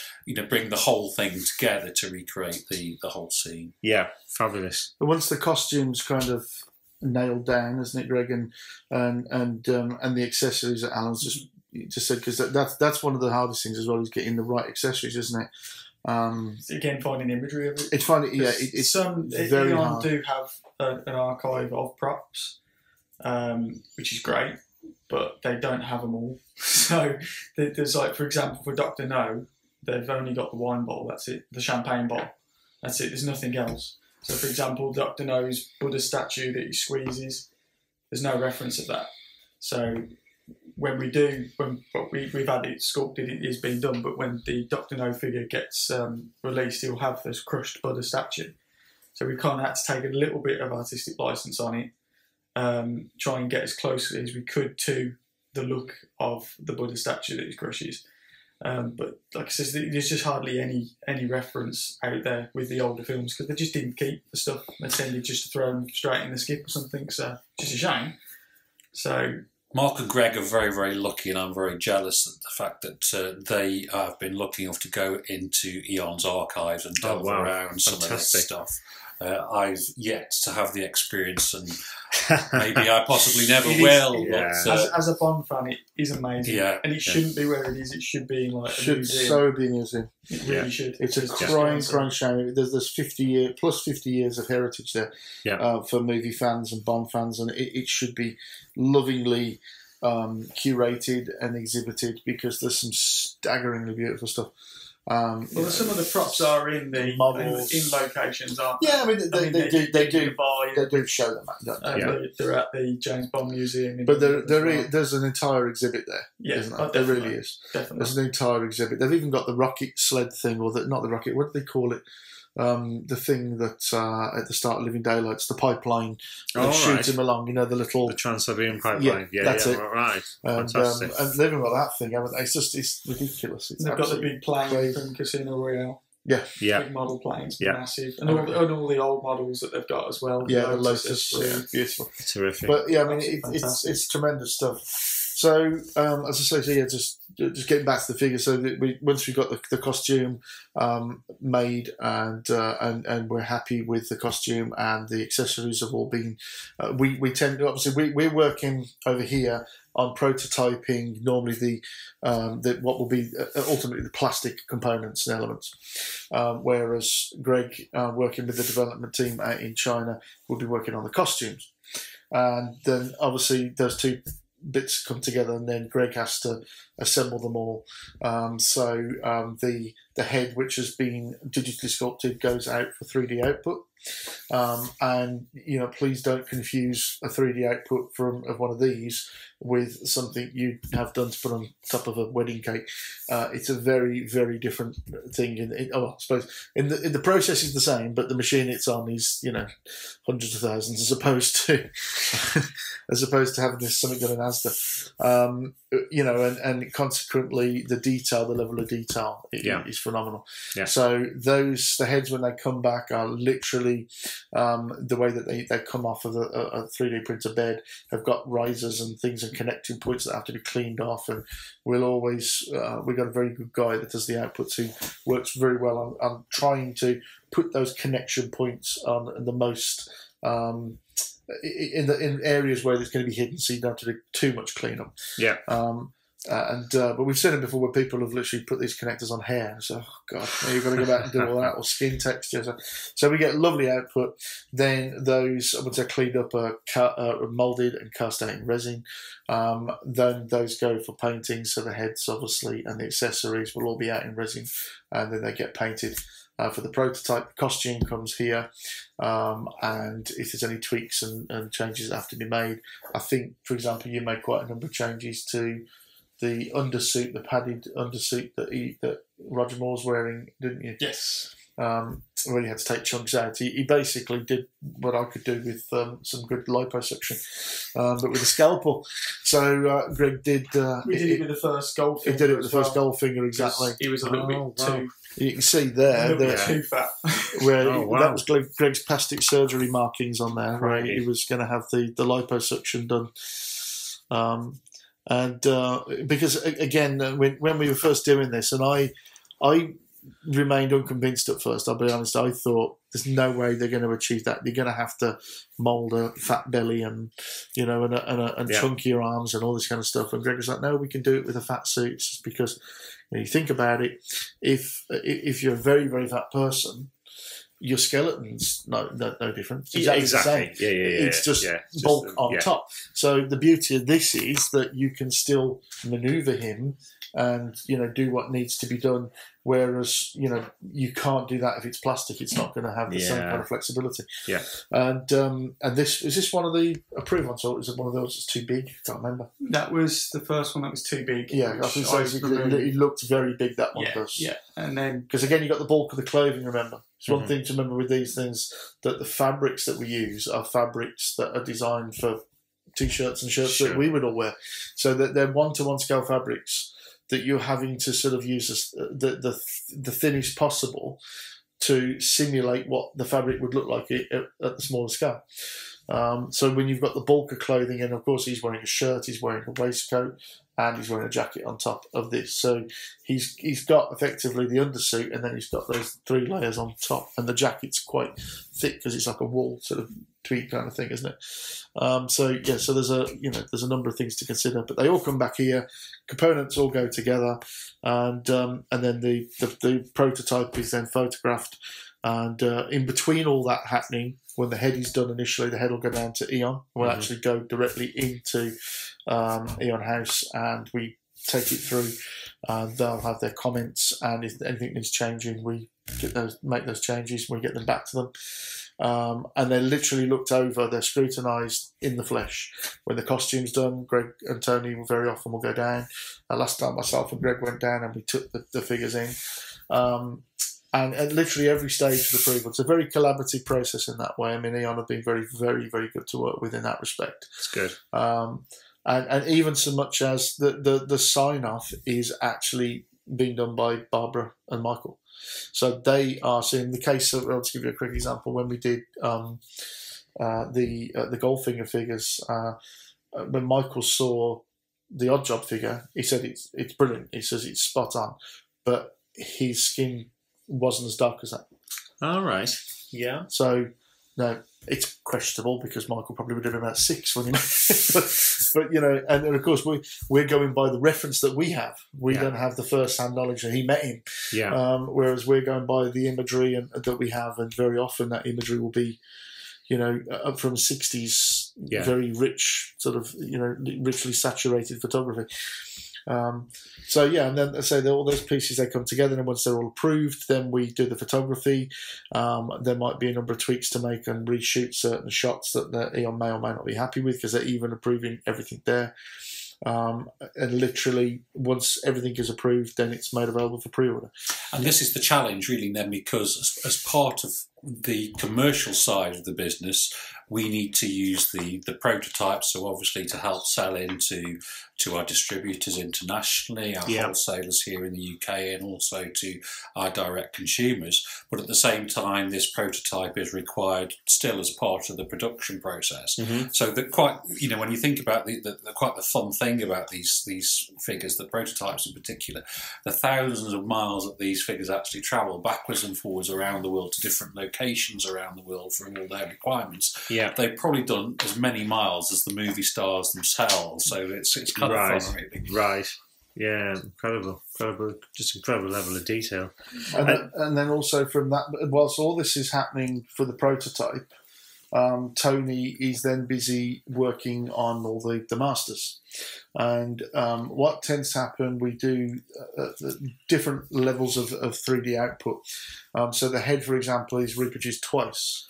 bring the whole thing together to recreate the whole scene. Yeah, fabulous. But once the costumes kind of nailed down, isn't it, Greg, and the accessories that Alan's just said, because that's one of the hardest things as well, is getting the right accessories, isn't it? Again, finding imagery of it. It's finding, it's very hard. Do have an archive of props, which is great, but they don't have them all. So there's like, for example, for Dr. No, they've only got the wine bottle. That's it. The champagne bottle. That's it. There's nothing else. So, for example, Dr. No's Buddha statue that he squeezes, there's no reference of that. So when we've had it sculpted, it is being done. But when the Dr. No figure gets released, he'll have this crushed Buddha statue. So we kind of had to take a little bit of artistic license on it, try and get as close as we could to the look of the Buddha statue that he crushes. But like I said, there's just hardly any reference out there with the older films because they just didn't keep the stuff. They tended just to throw them straight in the skip or something. So just a shame. So Mark and Greg are very, very lucky, and I'm very jealous of the fact that they have been lucky enough to go into Eon's archives and delve around some of this stuff. I've yet to have the experience, and maybe I possibly never will. Yeah. But, as a Bond fan, it is amazing. Yeah. And it shouldn't be where it is. It should be in like a Should museum. so be a museum. It really should. It's a crying shame. There's 50 years of heritage there for movie fans and Bond fans, and it should be lovingly curated and exhibited because there's some staggeringly beautiful stuff. Well, some of the props are in the models in locations, aren't they? Yeah, I mean they do show them. They're at the James Bond Museum. But there's an entire exhibit there, isn't there? There really is. Definitely. There's an entire exhibit. They've even got the rocket sled thing, or not the rocket. What do they call it? The thing that at the start of Living Daylights, the pipipeline that shoots him along. You know, the Trans-Siberian pipeline. Yeah, that's it. Right. And they've even got that thing, haven't they? It's ridiculous. They've got the big plane from Casino Royale. Yeah. Big model planes, massive, and all the old models that they've got as well. Yeah, the Lotus, beautiful, terrific. But yeah, I mean, it's tremendous stuff. So as I say, just getting back to the figure. So once we got the costume made and we're happy with the costume and the accessories have all been. We tend to obviously we're working over here on prototyping normally the what will be ultimately the plastic components and elements, whereas Greg working with the development team out in China will be working on the costumes, and then obviously those two bits come together and then Greg has to assemble them all. So the head, which has been digitally sculpted, goes out for 3D output. And please don't confuse a 3D output of one of these with something you have done to put on top of a wedding cake. It's a very, very different thing. I suppose in the process is the same, but the machine it's on is hundreds of thousands as opposed to having something done in Asda. And consequently the level of detail is phenomenal. Yeah. So the heads when they come back are literally the way that they come off of a 3D printer bed have got risers and things and connecting points that have to be cleaned off, and we've got a very good guy that does the outputs who works very well on trying to put those connection points on the most in areas where there's going to be hidden, so you don't have to do too much cleanup. Yeah. But we've seen it before where people have literally put these connectors on hair. So, oh God, now you've got to go back and do all that, or skin texture. So we get lovely output. Then those, once they're cleaned up, are moulded and cast out in resin. Then those go for painting. So the heads, obviously, and the accessories will all be out in resin, and then they get painted. For the prototype, the costume comes here, and if there's any tweaks and changes that have to be made, I think, for example, you made quite a number of changes to the undersuit, the padded undersuit that Roger Moore's wearing, didn't you? Yes. Really had to take chunks out. He basically did what I could do with some good liposuction, but with a scalpel. So Greg did. We did it with the first Goldfinger. He did it with the first Goldfinger, exactly. He was a little bit too. You can see there too fat. Where that was Greg's plastic surgery markings on there, where he was going to have the liposuction done. Because again, when we were first doing this, and I remained unconvinced at first. I'll be honest. I thought there's no way they're going to achieve that. You're going to have to mould a fat belly and chunkier arms and all this kind of stuff. And Greg was like, no, we can do it with a fat suit. It's just because you think about it. If you're a very, very fat person, your skeleton's no different. It's exactly. The same. Yeah. It's just bulk on top. So the beauty of this is that you can still manoeuvre him and do what needs to be done. Whereas you can't do that if it's plastic; it's not going to have the same kind of flexibility. Yeah. And this one of the approved ones, or is it one of those that's too big? I can't remember. That was the first one that was too big. Yeah, I think so. It looked very big. That one does. Yeah, and then because again, you got the bulk of the clothing. Remember, it's one thing to remember with these things that the fabrics that we use are fabrics that are designed for t-shirts and shirts that we would all wear, so that they're 1-to-1 scale fabrics that you're having to sort of use the thinnest possible to simulate what the fabric would look like at the smaller scale. So when you've got the bulk of clothing, and of course he's wearing a shirt, he's wearing a waistcoat, and he's wearing a jacket on top of this. So he's got effectively the undersuit, and then he's got those 3 layers on top, and the jacket's quite thick because it's like a wool sort of tweed kind of thing, isn't it? So there's a number of things to consider, but they all come back here. Components all go together, and then the prototype is then photographed, and in between all that happening, when the head is done initially, the head will go down to Eon. We'll actually go directly into Eon House, and we take it through. They'll have their comments, and if anything needs changing, we make those changes. We get them back to them. And they're literally looked over, they're scrutinised in the flesh. When the costume's done, Greg and Tony very often will go down. Last time myself and Greg went down and we took the figures in. And at literally every stage of the approval. It's a very collaborative process in that way. I mean, Eon have been very, very, very good to work with in that respect. It's good. And even so much as the sign-off is actually being done by Barbara and Michael. So they are, so in the case of, I'll just give you a quick example, when we did the Goldfinger figures, when Michael saw the Oddjob figure, he said it's brilliant. He says it's spot on, but his skin wasn't as dark as that. All right. Yeah. So no, it's questionable because Michael probably would have been about 6 when he made it. But and then of course we're going by the reference that we have. We don't have the first-hand knowledge that he met him. Yeah. Whereas we're going by the imagery that we have, and very often that imagery will be, up from 60s, very rich, sort of, richly saturated photography. And then I say all those pieces, they come together, and once they're all approved, then we do the photography. There might be a number of tweaks to make and reshoot certain shots that Eon may or may not be happy with, because they're even approving everything there. And literally, once everything is approved, then it's made available for pre-order. And this is the challenge, really, then, because as part of the commercial side of the business, we need to use the prototypes, so obviously to help sell into our distributors internationally, our wholesalers here in the UK, and also to our direct consumers. But at the same time, this prototype is required still as part of the production process. So that when you think about quite the fun thing about these figures, the prototypes in particular, the thousands of miles that these figures actually travel backwards and forwards around the world to different locations around the world for all their requirements. Yeah, they've probably done as many miles as the movie stars themselves. So it's kind of fun, really. Right. Yeah, incredible, just incredible level of detail. And then also from that, whilst all this is happening for the prototype, Tony is then busy working on all the masters. And what tends to happen, we do different levels of 3D output. So the head, for example, is reproduced twice.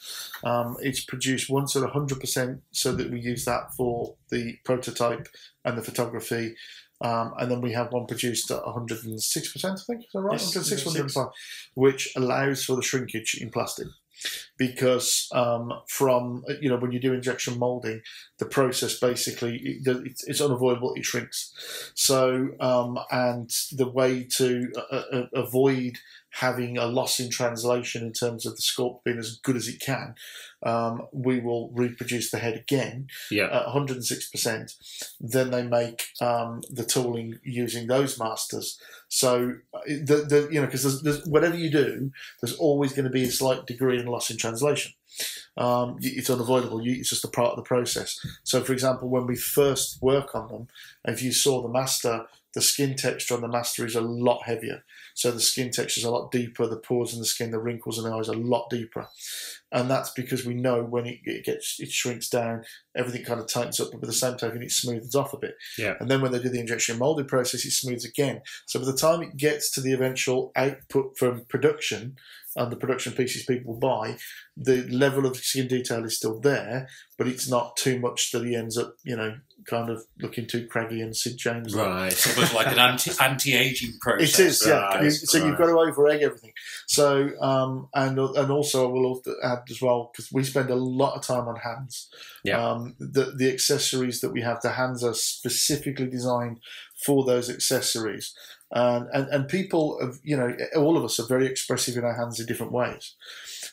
It's produced once at 100%, so that we use that for the prototype and the photography. And then we have one produced at 106%, I think. Is that right? 106, 105, which allows for the shrinkage in plastic. Because from when you do injection molding, the process basically it's unavoidable, it shrinks. So and the way to avoid having a loss in translation in terms of the sculpt being as good as it can, we will reproduce the head again at 106%. Then they make the tooling using those masters. So because there's whatever you do, there's always going to be a slight degree of loss in translation. It's unavoidable. It's just a part of the process. So, for example, when we first work on them, if you saw the master, the skin texture on the Master is a lot heavier. So the skin texture is a lot deeper, the pores in the skin, the wrinkles in the eyes are a lot deeper. And that's because we know when it shrinks down, everything kind of tightens up, but with the same token, it smooths off a bit. Yeah. And then when they do the injection molding process, it smooths again. So by the time it gets to the eventual output from production, and the production pieces people buy, the level of skin detail is still there, but it's not too much that he ends up, kind of looking too craggy and Sid James. Right. So it's like an anti-aging process. It is, yeah. Right. So you've got to over-egg everything. So, and also I will add as well, because we spend a lot of time on hands. Yeah. The accessories that we have, the hands are specifically designed for those accessories. And people, all of us are very expressive in our hands in different ways.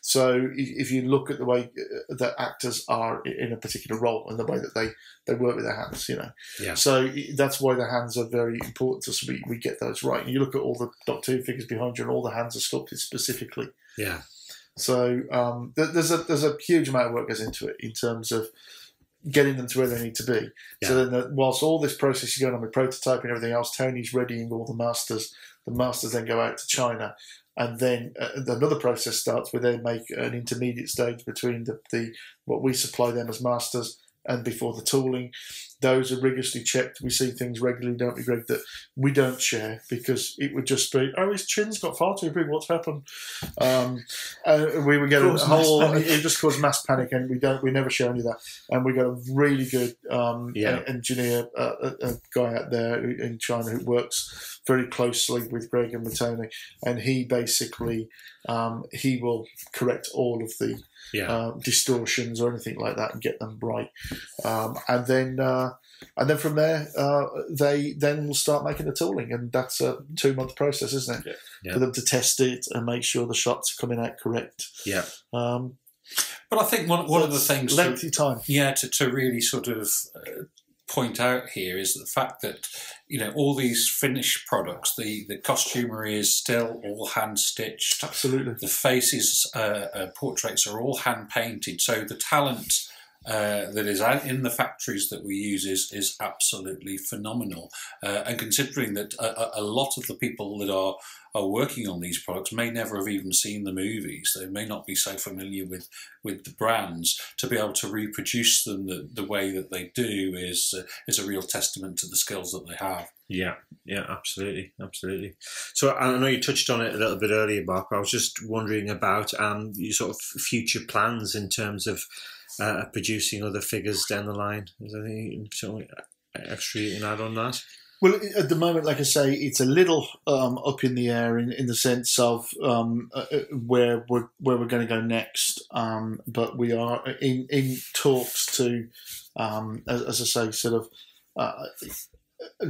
So if you look at the way that actors are in a particular role and the way that they work with their hands, Yeah. So that's why the hands are very important to us. We get those right. And you look at all the Doctor Who figures behind you, and all the hands are sculpted specifically. Yeah. So there's a huge amount of work goes into it in terms of getting them to where they need to be. Yeah. So then, whilst all this process is going on with prototyping and everything else, Tony's readying all the masters. The masters then go out to China, and then another process starts where they make an intermediate stage between the what we supply them as masters and before the tooling. Those are rigorously checked. We see things regularly, don't we, Greg, that we don't share because it would just be, his chin's got far too big, what's happened? We would get a whole, it just caused mass panic, and we never share any of that. And we got a really good engineer, a guy out there in China who works very closely with Greg and with Tony, and he basically, he will correct all of the distortions or anything like that and get them right. And then from there, they then will start making the tooling, and that's a 2-month process, isn't it? Yeah. For them to test it and make sure the shots are coming out correct. Yeah. But I think one of the things lengthy time. Yeah, to really sort of point out here is the fact that all these finished products, the costumery is still all hand stitched. Absolutely. The faces, portraits are all hand painted. So the talent that is out in the factories that we use is absolutely phenomenal. And considering that a lot of the people that are working on these products may never have even seen the movies, they may not be so familiar with the brands, to be able to reproduce them the way that they do is a real testament to the skills that they have. Yeah, absolutely. So I know you touched on it a little bit earlier, Mark, but I was just wondering about your sort of future plans in terms of producing other figures down the line. Is there anything extra you can add on that? Well, at the moment, like I say, it's a little up in the air in the sense of where we're going to go next. But we are in talks to, as I say, sort of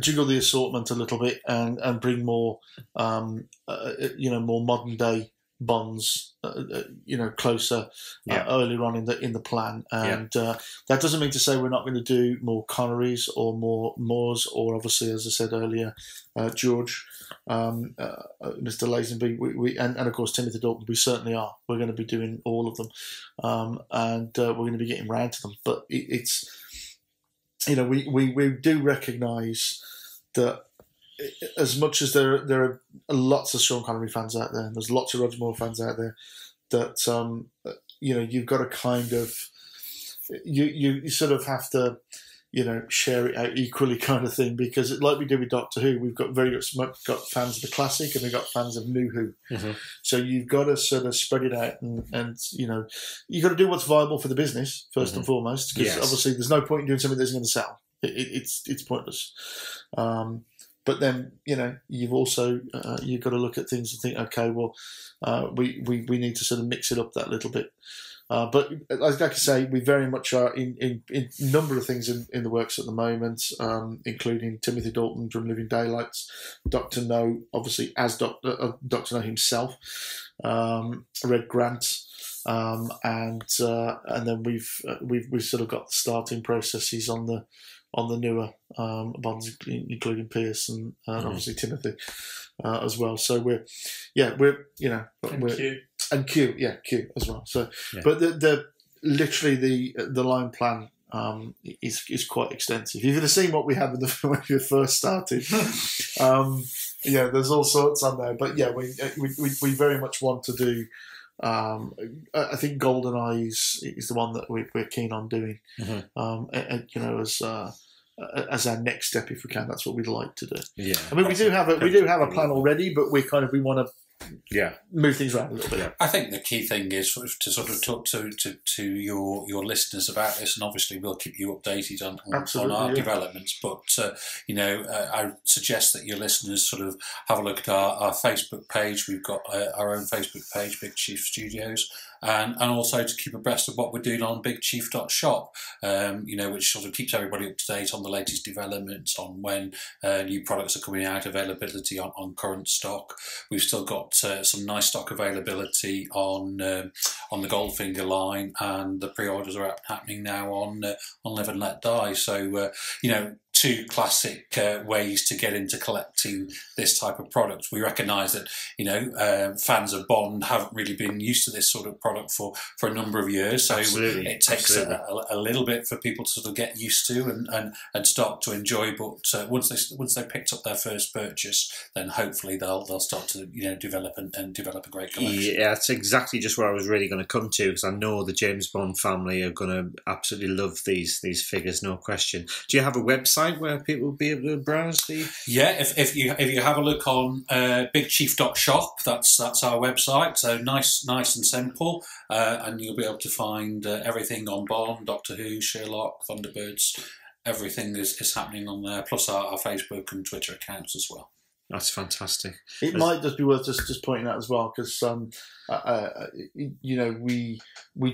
jiggle the assortment a little bit and bring more, more modern day Bonds, closer earlier on in the plan, and that doesn't mean to say we're not going to do more Connerys or more Moores, or obviously, as I said earlier, George, Mr. Lazenby, we and of course Timothy Dalton. We certainly are. We're going to be doing all of them, and we're going to be getting round to them. But it's we do recognise that. As much as there are lots of Sean Connery fans out there, and there's lots of Roger Moore fans out there, that you've got to kind of you sort of have to share it out equally, kind of thing, because like we did with Doctor Who, we've got got fans of the classic and we've got fans of New Who. Mm-hmm. So you've got to sort of spread it out, and you've got to do what's viable for the business first and foremost, because obviously there's no point in doing something that's going to sell. It's pointless. But then, you've also you've got to look at things and think, okay, well, we need to sort of mix it up that little bit. But like I say, we very much are in a number of things in the works at the moment, including Timothy Dalton from Living Daylights, Dr. No, obviously as Dr. No himself, Red Grant, and then we've sort of got the starting processes on the newer Bonds, including Pierce and obviously Timothy as well. So we're Q as well. So, but the literally the line plan is quite extensive. You could have seen what we had when we first started. Yeah, there's all sorts on there, but yeah, we very much want to do. I think GoldenEye is the one that we're keen on doing. And, you know, as our next step, if we can, that's what we'd like to do. Yeah, I mean, we do have a plan already, but we want to move things around a little bit. I think the key thing is to sort of talk to your listeners about this, and obviously we'll keep you updated on our developments. But you know, I suggest that your listeners sort of have a look at our Facebook page. We've got our own Facebook page, Big Chief Studios. And also to keep abreast of what we're doing on bigchief.shop, you know, which sort of keeps everybody up to date on the latest developments, on when new products are coming out, availability on current stock. We've still got some nice stock availability on the Goldfinger line, and the pre-orders are happening now on Live and Let Die. So, you know, two classic ways to get into collecting this type of product. We recognise that, you know, fans of Bond haven't really been used to this sort of product for a number of years, so it takes a little bit for people to sort of get used to and start to enjoy. But once they picked up their first purchase, then hopefully they'll start to, you know, develop a great collection. Yeah, that's exactly just where I was really going to come to, because I know the James Bond family are going to absolutely love these figures, no question. Do you have a website where people will be able to browse the? Yeah, if you have a look on bigchief.shop, that's our website. So nice and simple, and you'll be able to find everything on Bond, Doctor Who, Sherlock, Thunderbirds. Everything is happening on there, plus our Facebook and Twitter accounts as well. That's fantastic. It might just be worth just pointing out as well, because you know, we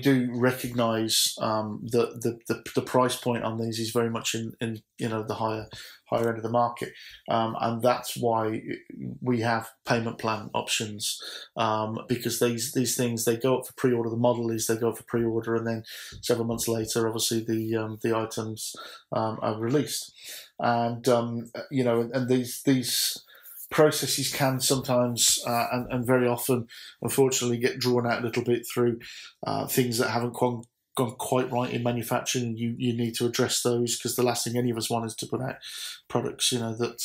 do recognise that the price point on these is very much in you know, the higher end of the market, and that's why we have payment plan options, because these things, they go up for pre-order. The model is they go up for pre-order, and then several months later, obviously the items are released, and you know, and these processes can sometimes and very often, unfortunately, get drawn out a little bit through things that haven't gone quite right in manufacturing. You need to address those, because the last thing any of us want is to put out products, you know, that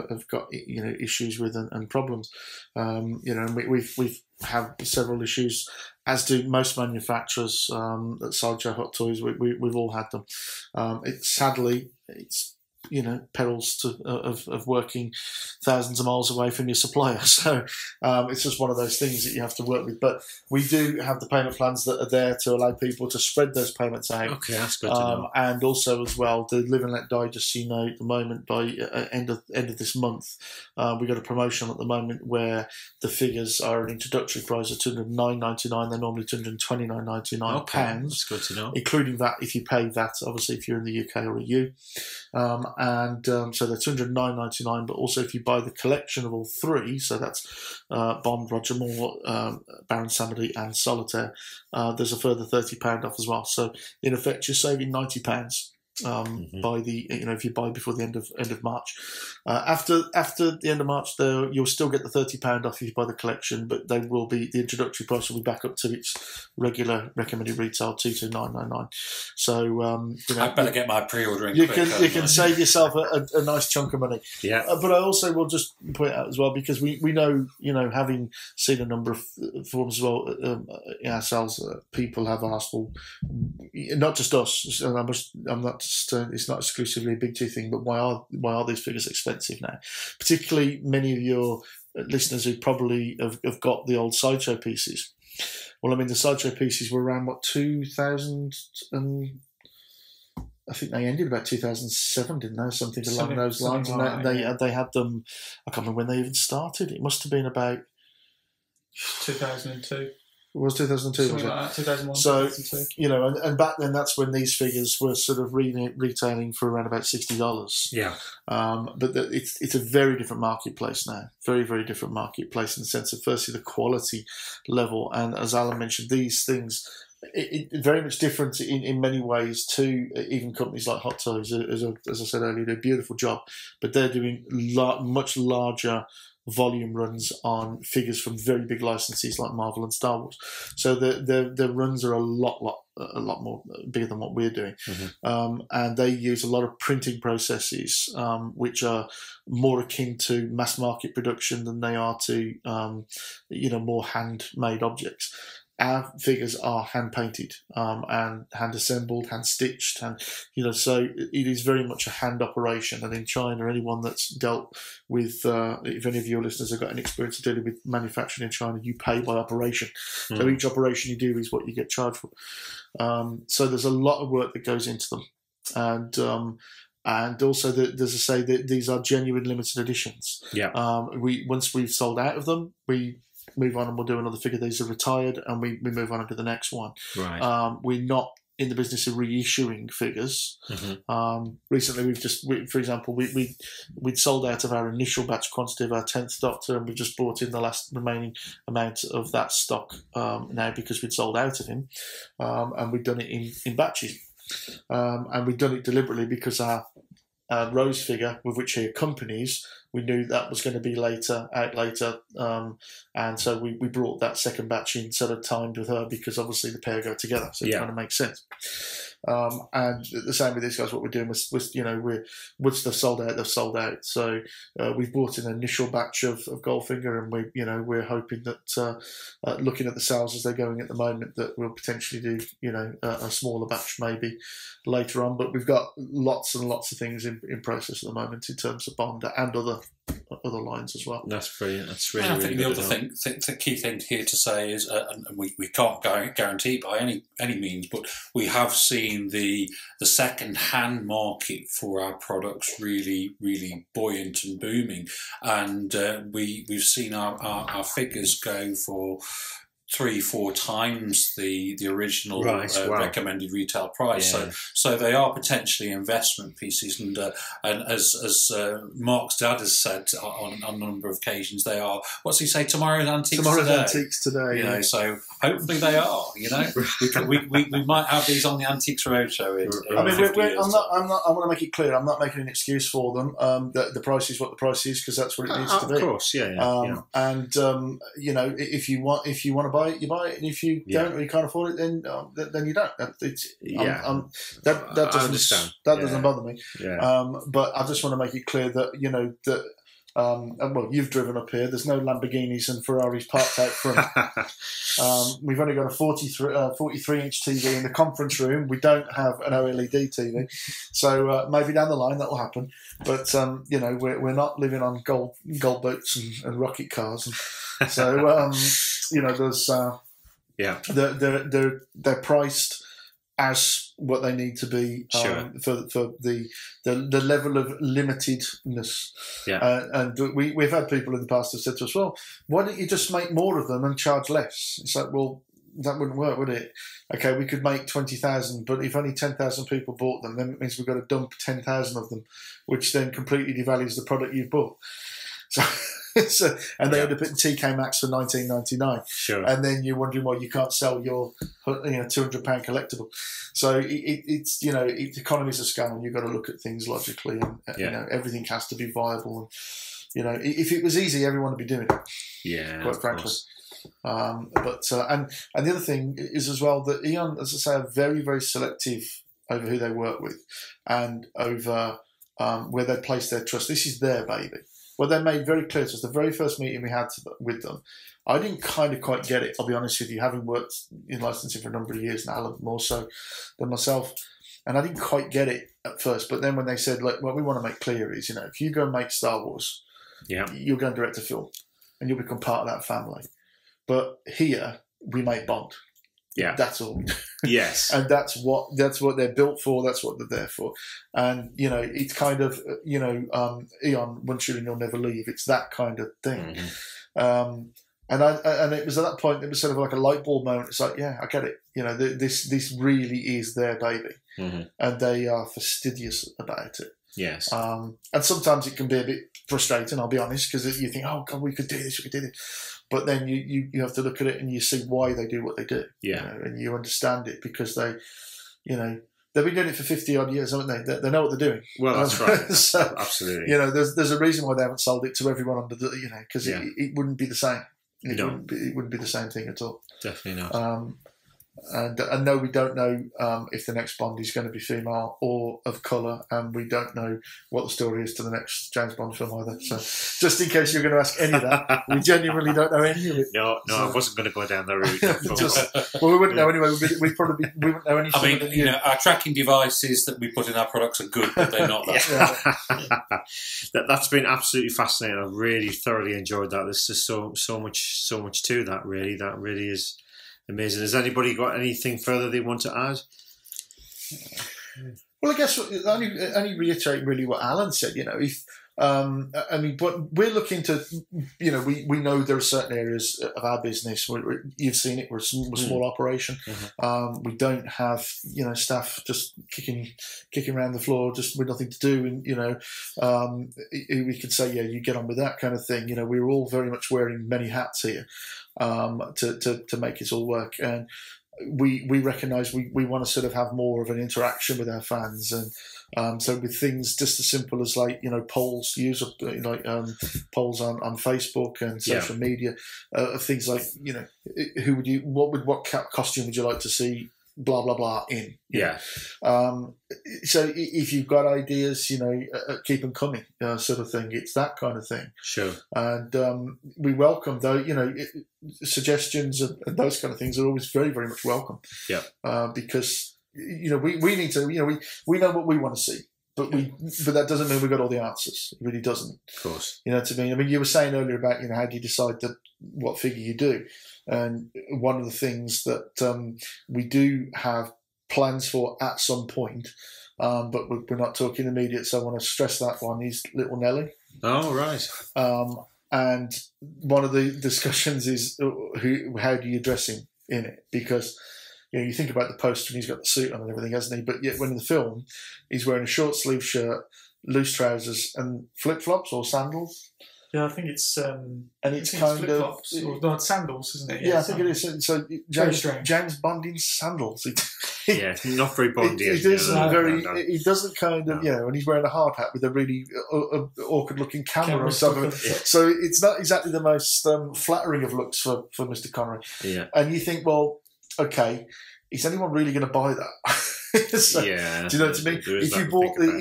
have got, you know, issues with and problems. You know, and we've had several issues, as do most manufacturers at Sideshow Hot Toys. We've all had them. Sadly, it's, you know, perils of working thousands of miles away from your supplier. So it's just one of those things that you have to work with. But we do have the payment plans that are there to allow people to spread those payments out. Okay, that's good to know. And also as well, the Live and Let Die, just so you know, at the moment, by end of this month, we've got a promotion at the moment where the figures are an introductory price of $209.99. They're normally $229.99. Okay, that's good to know. Including that, if you pay that, obviously, if you're in the UK or EU. So they're $209.99, but also if you buy the collection of all three, so that's Bond, Roger Moore, Baron Samedi, and Solitaire, there's a further £30 off as well. So in effect, you're saving £90 by the, you know, if you buy before the end of March. After the end of March, you'll still get the £30 off if you buy the collection, but they will be, the introductory price will be back up to its regular recommended retail $229.99. So you know, I better get my pre-ordering. You can save yourself a nice chunk of money. Yeah. But I also will just point out as well, because we know, you know, having seen a number of forums as well ourselves, people have asked, well, not just us, and I'm not. It's not exclusively a Big Two thing, but why are these figures expensive now? Particularly many of your listeners who probably have got the old Sideshow pieces. Well, I mean, the Sideshow pieces were around, what, 2000, and I think they ended about 2007, didn't they? Something along those lines. And they had them, I can't remember when they even started. It must have been about 2002. It was 2002, something wasn't it? Like that, 2001, so, 2002. You know, and back then, that's when these figures were sort of retailing for around about $60. Yeah. But it's a very different marketplace now. Very, very different marketplace in the sense of, firstly, the quality level. And as Alan mentioned, these things, it very much different in many ways to even companies like Hot Toys, as I said earlier, do a beautiful job. But they're doing much larger volume runs on figures from very big licensees like Marvel and Star Wars. So the runs are a lot more bigger than what we're doing. And they use a lot of printing processes, which are more akin to mass market production than they are to, more handmade objects. Our figures are hand painted and hand assembled, hand stitched, and so it is very much a hand operation. And in China, anyone that's dealt with, if any of your listeners have got any experience of dealing with manufacturing in China, you pay by operation. So each operation you do is what you get charged for. So there's a lot of work that goes into them, and also, as I say, these are genuine limited editions. Once we've sold out of them, we move on and we'll do another figure. These are retired, and we move on to the next one. We're not in the business of reissuing figures. Recently, for example, we'd sold out of our initial batch quantity of our 10th Doctor, and we just brought in the last remaining amount of that stock now because we'd sold out of him, and we'd done it in batches. And we'd done it deliberately because our Rose figure, with which he accompanies, we knew that was going to be out later, and so we brought that second batch in, sort of timed with her, because obviously the pair go together, so it kind of makes sense. And the same with these guys. What we're doing was once they've sold out. So we've bought in an initial batch of Goldfinger, and we're hoping that looking at the sales as they're going at the moment, that we'll potentially do a smaller batch maybe later on. But we've got lots and lots of things in process at the moment in terms of Bond and other lines as well. That's brilliant. That's really, I think really the good. the key thing here to say is, and we can't guarantee by any means, but we have seen the second-hand market for our products really, really buoyant and booming, and we've seen our figures go for 3-4 times the original recommended retail price. So they are potentially investment pieces, and as Mark's dad has said on a number of occasions, they are, what's he say, tomorrow's antiques today. So hopefully they are. We might have these on the Antiques Roadshow. I want to make it clear, I'm not making an excuse for them. The price is what the price is, because that's what it needs to be. Of course, And if you want to buy it, you buy it, and if you don't, or you can't afford it, then you don't. That doesn't bother me. But I just want to make it clear that well, you've driven up here. There's no Lamborghinis and Ferraris parked out front. We've only got a 43-inch TV in the conference room. We don't have an OLED TV, so maybe down the line that will happen. But we're not living on gold boats and rocket cars. And so there's they're priced as what they need to be for the level of limitedness. And we've had people in the past have said to us, well, why don't you just make more of them and charge less? It's like, well, that wouldn't work, would it? Okay, we could make 20,000, but if only 10,000 people bought them, then it means we've got to dump 10,000 of them, which then completely devalues the product you've bought. And they end up at TK Maxx for $19.99, and then you're wondering why you can't sell your £200 collectible. So it's economies of scale, and you've got to look at things logically, and everything has to be viable. And if it was easy, everyone would be doing it. Quite frankly. But the other thing is as well that Eon, as I say, are very, very selective over who they work with, and over where they place their trust. This is their baby. Well, they made very clear to us, the very first meeting we had with them, I didn't kind of quite get it, I'll be honest with you, having worked in licensing for a number of years now, Alan, more so than myself, and I didn't quite get it at first. But then when they said, look, what we want to make clear is, if you go and make Star Wars, you'll go and direct a film, and you'll become part of that family. But here, we make Bond. That's all we do. Yes. And that's what they're built for, that's what they're there for. And, it's kind of, Eon, once you're in, you'll never leave. It's that kind of thing. And it was at that point, it was sort of like a light bulb moment. It's like, yeah, I get it. This really is their baby. And they are fastidious about it. Yes. And sometimes it can be a bit frustrating, I'll be honest, because you think, oh, God, we could do this. But then you have to look at it and you see why they do what they do. And you understand it, because they, they've been doing it for 50 odd years, haven't they? They know what they're doing. Well, that's right. So, absolutely. There's a reason why they haven't sold it to everyone under the, because it wouldn't be the same. It wouldn't be the same thing at all. Definitely not. And no, we don't know if the next Bond is going to be female or of colour, and we don't know what the story is to the next James Bond film either. So, just in case you're going to ask any of that, we genuinely don't know any of it. No, so, I wasn't going to go down the route. Well, we wouldn't know anyway. We wouldn't know anything. I mean, our tracking devices that we put in our products are good, but they're not that. That's been absolutely fascinating. I've really thoroughly enjoyed that. There's just so much to that. Really, that really is amazing. Has anybody got anything further they want to add? Well, I guess only reiterate really what Alan said. If but we're looking to, we know there are certain areas of our business. You've seen it. We're a small operation. Mm-hmm. We don't have staff just kicking around the floor just with nothing to do. And we could say, you get on with that kind of thing. We're all very much wearing many hats here to make it all work. And we recognise we want to sort of have more of an interaction with our fans, and so with things just as simple as polls, polls on Facebook and social media, things like what costume would you like to see blah blah blah in. So if you've got ideas, keep them coming, sort of thing. It's that kind of thing. Sure. And we welcome though, suggestions and those kind of things are always very, very much welcome. Yeah. Because we need to, we know what we want to see. But that doesn't mean we've got all the answers. It really doesn't. Of course. To me, I mean, you were saying earlier about how do you decide what figure you do, and one of the things that we do have plans for at some point, but we're not talking immediate. So I want to stress that one is Little Nelly. Oh right. And one of the discussions is how do you dress him in it, because. You think about the poster and he's got the suit on and everything, hasn't he? But yet when in the film, he's wearing a short sleeve shirt, loose trousers and flip-flops or sandals. Yeah, I think it's... and it's kind of... Or not sandals, isn't it? Yeah, I think it is. So James Bond in sandals. Not very Bondian. He doesn't kind of, and he's wearing a hard hat with a really awkward-looking camera on top of it. So it's not exactly the most flattering of looks for Mr. Connery. Yeah. And you think, well... Okay, is anyone really going to buy that? So, do you know what I mean? If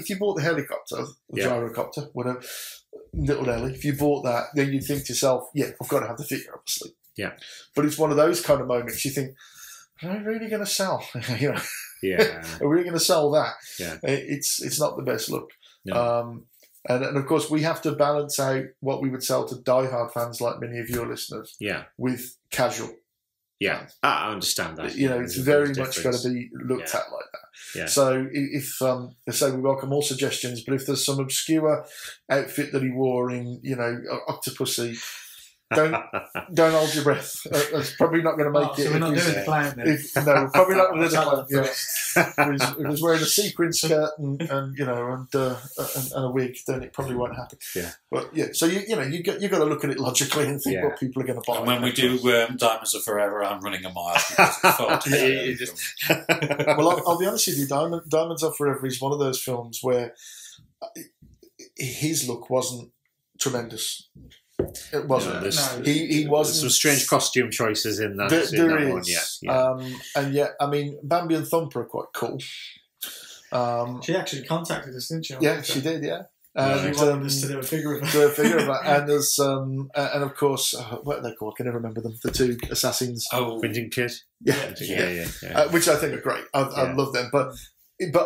you bought the helicopter, the gyrocopter, whatever, Little Nelly, if you bought that, then you'd think to yourself, I've got to have the figure, obviously. Yeah. But it's one of those kind of moments you think, are we really going to sell? Yeah. Are we really going to sell that? Yeah. It's not the best look. No. And of course, we have to balance out what we would sell to diehard fans like many of your listeners. Yeah. With casual. Yeah, I understand that. It's very much got to be looked at like that. Yeah. So if say we welcome all suggestions, but if there's some obscure outfit that he wore in, Octopussy, don't hold your breath. It's probably not going to make it. So we're not doing the clown then? No, probably not doing the clown. If he was wearing a sequin skirt and a wig, then it probably won't happen. Yeah. But so you got to look at it logically and think what people are going to buy. And when we do Diamonds Are Forever, I'm running a mile because it's far too Well, I'll be honest with you. Diamonds Are Forever is one of those films where his look wasn't tremendous. It wasn't. He wasn't. There's some strange costume choices in that. There is. One, yeah. And yet, I mean, Bambi and Thumper are quite cool. She actually contacted us, didn't she? She did. Yeah. She wanted us to do a figure of that. And there's and of course, what are they called? I can never remember them. The two assassins. Oh, Whinging Kid. Yeah. Which I think are great. I love them. But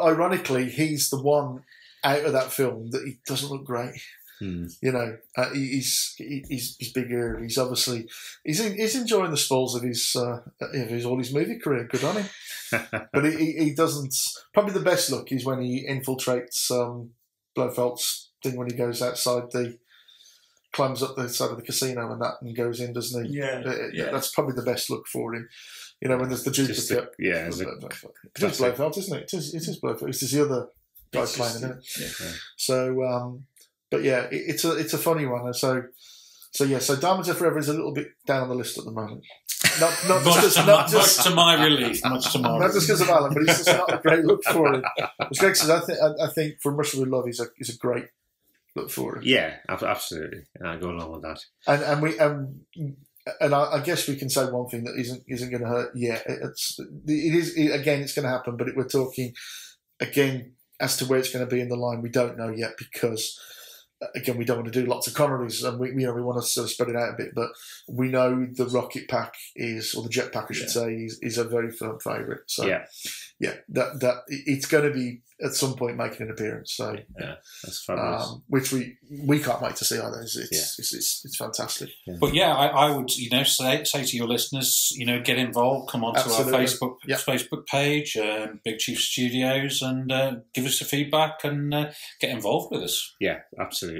ironically, he's the one out of that film that he doesn't look great. He's bigger. He's obviously he's enjoying the spoils of his all his movie career. Good on him. But he doesn't. Probably the best look is when he infiltrates Blofeld's thing when he goes outside climbs up the side of the casino and goes in, doesn't he? Yeah. That's probably the best look for him. When there's the duplicate. It's Blofeld, isn't it? It is Blofeld. It's just the other guy playing, isn't it? Yeah. So. But yeah, it's a funny one. So Diamonds Are Forever is a little bit down on the list at the moment. Much to my relief. Much to my not just because of Alan, but he's just not a great look for him. As Greg says, I think from Russia with Love, he's a great look for him. Yeah, absolutely. I go along with that. And I guess we can say one thing that isn't going to hurt. Yeah, it's going to happen, but we're talking again as to where it's going to be in the line. We don't know yet because. Again, we don't want to do lots of Connerys, and we want to sort of spread it out a bit. But we know the rocket pack or the jet pack, I should say, is a very firm favourite. So that it's going to be at some point making an appearance. So that's fabulous. Which we can't wait to see either. It's fantastic. Yeah. But I would say to your listeners, get involved. Come onto our Facebook page, Big Chief Studios, and give us your feedback and get involved with us. Yeah, absolutely.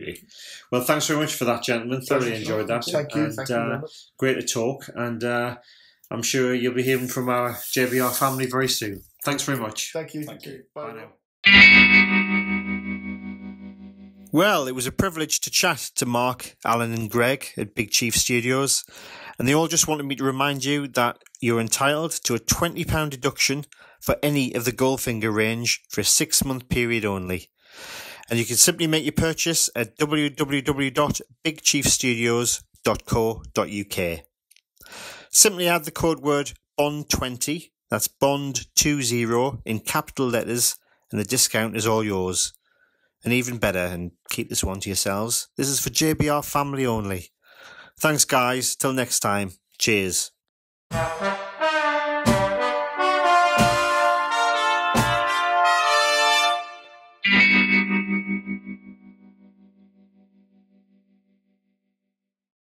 Well, thanks very much for that, gentlemen. Thoroughly enjoyed that. Thank you. Thank you very much. Great to talk, and I'm sure you'll be hearing from our JBR family very soon. Thanks very much. Thank you. Bye now. Well, it was a privilege to chat to Mark, Alan and Greg at Big Chief Studios, and they all just wanted me to remind you that you're entitled to a £20 deduction for any of the Goldfinger range for a 6-month period only. And you can simply make your purchase at www.bigchiefstudios.co.uk. Simply add the code word BOND20, that's BOND20 in capital letters, and the discount is all yours. And even better, and keep this one to yourselves, this is for JBR family only. Thanks guys, till next time, cheers.